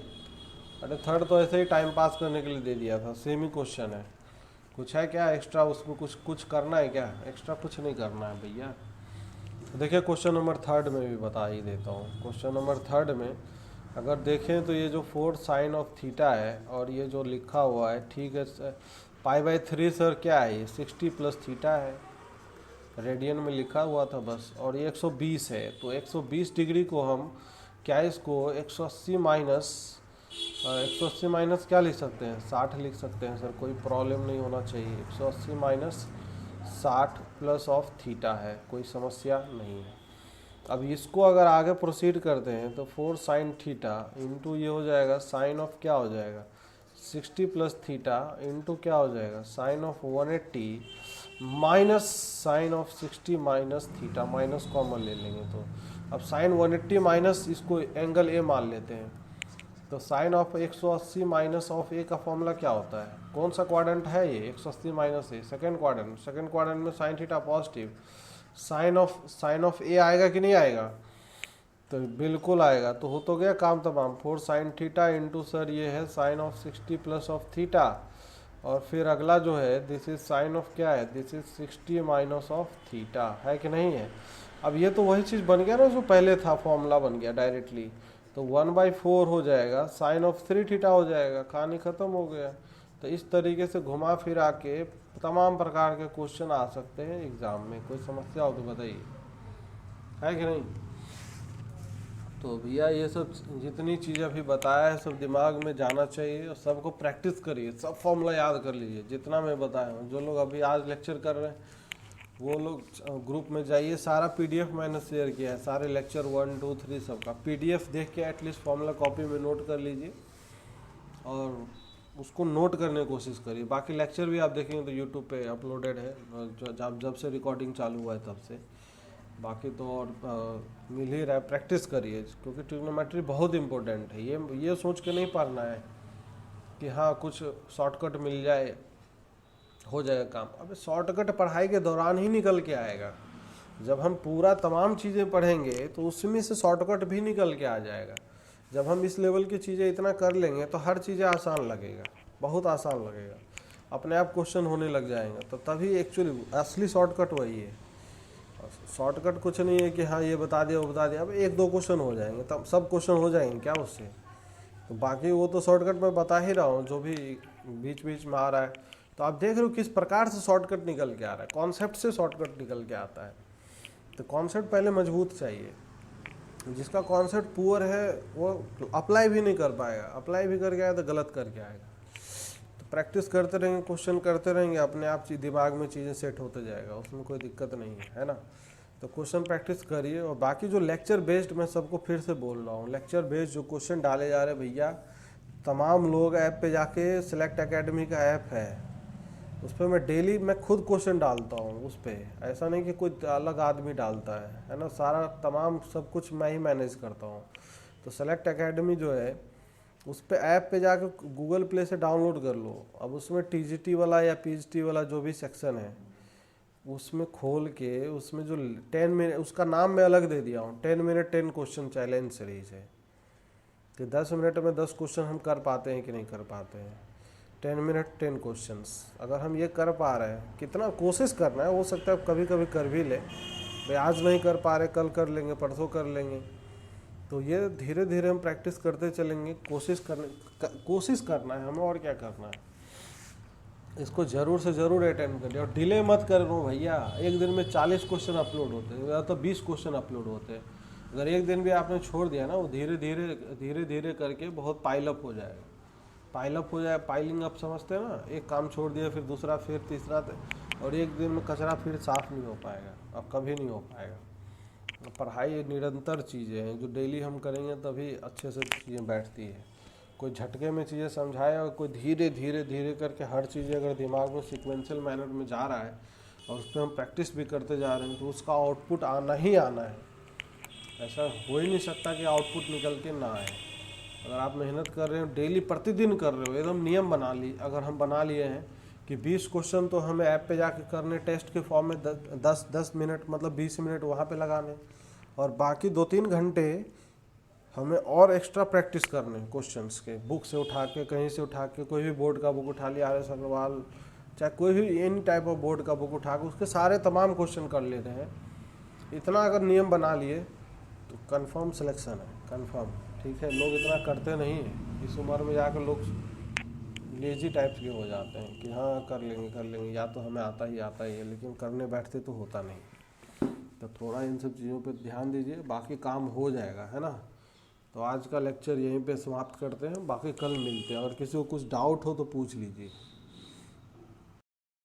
अरे 3 तो ऐसे ही टाइम पास करने के लिए दे दिया था, सेम ही क्वेश्चन है। कुछ है क्या एक्स्ट्रा उसमें, कुछ करना है क्या एक्स्ट्रा? कुछ नहीं करना है भैया। देखिए क्वेश्चन नंबर 3 में भी बता ही देता हूँ। क्वेश्चन नंबर 3 में अगर देखें तो ये जो 4 साइन ऑफ थीटा है, और ये जो लिखा हुआ है, ठीक है, π/3 सर क्या है, ये 60 प्लस थीटा है, रेडियन में लिखा हुआ था बस, और ये 120 है। तो 120 डिग्री को हम क्या, इसको 180 माइनस क्या लिख सकते हैं, 60 लिख सकते हैं सर, कोई प्रॉब्लम नहीं होना चाहिए। 180 माइनस 60 प्लस ऑफ थीटा है, कोई समस्या नहीं है। अब इसको अगर आगे प्रोसीड करते हैं तो 4 साइन थीटा इंटू ये हो जाएगा साइन ऑफ क्या हो जाएगा, 60 प्लस थीटा इंटू क्या हो जाएगा, sine of 180 minus sine of 60 minus theta, minus common ले लेंगे। तो अब साइन 180 माइनस इसको एंगल ए मान लेते हैं, तो sine of 180 minus of A का फॉर्मूला क्या होता है, कौन सा क्वाड्रेंट है ये, 180 minus A, second quadrant. Second quadrant में sine theta positive, sine of A आएगा कि नहीं आएगा, तो बिल्कुल आएगा। तो हो तो गया काम तमाम। 4 साइन थीटा इंटू सर ये है sine of 60 plus of theta, और फिर अगला जो है दिस इज साइन ऑफ क्या है, this is 60 minus of theta, है कि नहीं है। अब ये तो वही चीज़ बन गया ना जो पहले था, फॉर्मूला बन गया डायरेक्टली। तो 1/4 हो जाएगा, साइन ऑफ 3 थीटा हो जाएगा, कहानी ख़त्म हो गया। तो इस तरीके से घुमा फिरा के तमाम प्रकार के क्वेश्चन आ सकते हैं एग्ज़ाम में। कोई समस्या हो तो बताइए, है कि नहीं। तो भैया ये सब जितनी चीज़ अभी बताया है सब दिमाग में जाना चाहिए, और सबको प्रैक्टिस करिए, सब फॉर्मूला याद कर लीजिए जितना मैं बताया हूँ। जो लोग अभी आज लेक्चर कर रहे हैं वो लोग ग्रुप में जाइए, सारा पीडीएफ मैंने शेयर किया है, सारे लेक्चर 1, 2, 3 सबका पीडीएफ देख के एटलीस्ट फॉर्मूला कॉपी में नोट कर लीजिए, और उसको नोट करने की कोशिश करिए। बाकी लेक्चर भी आप देखेंगे तो यूट्यूब पे अपलोडेड है, जब से रिकॉर्डिंग चालू हुआ है तब से। बाकी तो और मिल ही रहा है, प्रैक्टिस करिए, क्योंकि ट्रिग्नोमेट्री बहुत इंपॉर्टेंट है। ये सोच के नहीं पढ़ना है कि हाँ कुछ शॉर्टकट मिल जाए हो जाएगा काम। अबे शॉर्टकट पढ़ाई के दौरान ही निकल के आएगा। जब हम पूरा तमाम चीज़ें पढ़ेंगे तो उसमें से शॉर्टकट भी निकल के आ जाएगा। जब हम इस लेवल की चीज़ें इतना कर लेंगे तो हर चीज़ें आसान लगेगा, बहुत आसान लगेगा, अपने आप क्वेश्चन होने लग जाएंगे। तो तभी एक्चुअली असली शॉर्टकट वही है। शॉर्टकट कुछ नहीं है कि हाँ ये बता दिया वो बता दिया, अब 1-2 क्वेश्चन हो जाएंगे, तब सब क्वेश्चन हो जाएंगे क्या उससे। तो बाकी वो तो शॉर्टकट मैं बता ही रहा हूँ जो भी बीच बीच में आ रहा है। तो आप देख रहे हो किस प्रकार से शॉर्टकट निकल के आ रहा है, कॉन्सेप्ट से शॉर्टकट निकल के आता है। तो कॉन्सेप्ट पहले मजबूत चाहिए, जिसका कॉन्सेप्ट पुअर है वो अप्लाई भी नहीं कर पाएगा, अप्लाई भी करके आया तो गलत करके आएगा। तो प्रैक्टिस करते रहेंगे, क्वेश्चन करते रहेंगे, अपने आप दिमाग में चीज़ें सेट होते जाएगा, उसमें कोई दिक्कत नहीं है ना। तो क्वेश्चन प्रैक्टिस करिए। और बाकी जो लेक्चर बेस्ड, मैं सबको फिर से बोल रहा हूँ, लेक्चर बेस्ड जो क्वेश्चन डाले जा रहे हैं भैया, तमाम लोग ऐप पे जाके सिलेक्ट एकेडमी का ऐप है, उस पर मैं डेली मैं खुद क्वेश्चन डालता हूँ उस पर। ऐसा नहीं कि कोई अलग आदमी डालता है ना, सारा तमाम सब कुछ मैं ही मैनेज करता हूँ। तो सेलेक्ट एकेडमी जो है उस पर ऐप पे जाकर गूगल प्ले से डाउनलोड कर लो। अब उसमें टीजीटी वाला या पीजीटी वाला जो भी सेक्शन है उसमें खोल के, उसमें जो 10 मिनट, उसका नाम मैं अलग दे दिया हूँ, 10 मिनट 10 क्वेश्चन चैलेंज सीरीज है कि 10 मिनट में 10 क्वेश्चन हम कर पाते हैं कि नहीं कर पाते हैं। 10 मिनट 10 क्वेश्चंस अगर हम ये कर पा रहे हैं, कितना कोशिश करना है, हो सकता है कभी कभी कर भी ले भाई, आज नहीं कर पा रहे कल कर लेंगे, परसों कर लेंगे। तो ये धीरे धीरे हम प्रैक्टिस करते चलेंगे, कोशिश करना है हमें, और क्या करना है। इसको ज़रूर से ज़रूर अटेंड करिए और डिले मत करो भैया। एक दिन में 40 क्वेश्चन अपलोड होते हैं या तो 20 क्वेश्चन अपलोड होते हैं। अगर एक दिन भी आपने छोड़ दिया ना, वो धीरे धीरे करके बहुत पाइल अप हो जाएगा। पाइल अप हो जाए, पाइलिंग अप समझते हैं ना, एक काम छोड़ दिया फिर दूसरा फिर तीसरा, और एक दिन में कचरा फिर साफ नहीं हो पाएगा और कभी नहीं हो पाएगा। पढ़ाई निरंतर चीज़ें हैं जो डेली हम करेंगे तभी अच्छे से चीज़ें बैठती है। कोई झटके में चीज़ें समझाए और कोई धीरे धीरे करके हर चीज़ें अगर दिमाग में सीक्वेंशियल मैनर में जा रहा है और उस पर हम प्रैक्टिस भी करते जा रहे हैं तो उसका आउटपुट आना ही आना है। ऐसा हो ही नहीं सकता कि आउटपुट निकल के ना आए। अगर आप मेहनत कर रहे हो, डेली प्रतिदिन कर रहे हो, एकदम नियम बना ली, अगर हम बना लिए हैं कि 20 क्वेश्चन तो हमें ऐप पे जाके करने टेस्ट के फॉर्म में 10 मिनट मतलब 20 मिनट वहाँ पे लगाने, और बाकी 2-3 घंटे हमें और एक्स्ट्रा प्रैक्टिस करने क्वेश्चंस के, बुक से उठा के, कहीं से उठा के, कोई भी बोर्ड का बुक उठा लिया, RS अग्रवाल, चाहे कोई भी एनी टाइप ऑफ बोर्ड का बुक उठा के उसके सारे तमाम क्वेश्चन कर लेते हैं। इतना अगर नियम बना लिए तो कंफर्म सिलेक्शन है, कंफर्म। ठीक है, लोग इतना करते नहीं हैं, इस उम्र में जाकर लोग लेजी टाइप्स के हो जाते हैं कि हाँ कर लेंगे, या तो हमें आता ही है, लेकिन करने बैठते तो होता नहीं। तो थोड़ा इन सब चीज़ों पे ध्यान दीजिए, बाकी काम हो जाएगा, है ना। तो आज का लेक्चर यहीं पे समाप्त करते हैं, बाकी कल मिलते हैं। अगर किसी को कुछ डाउट हो तो पूछ लीजिए।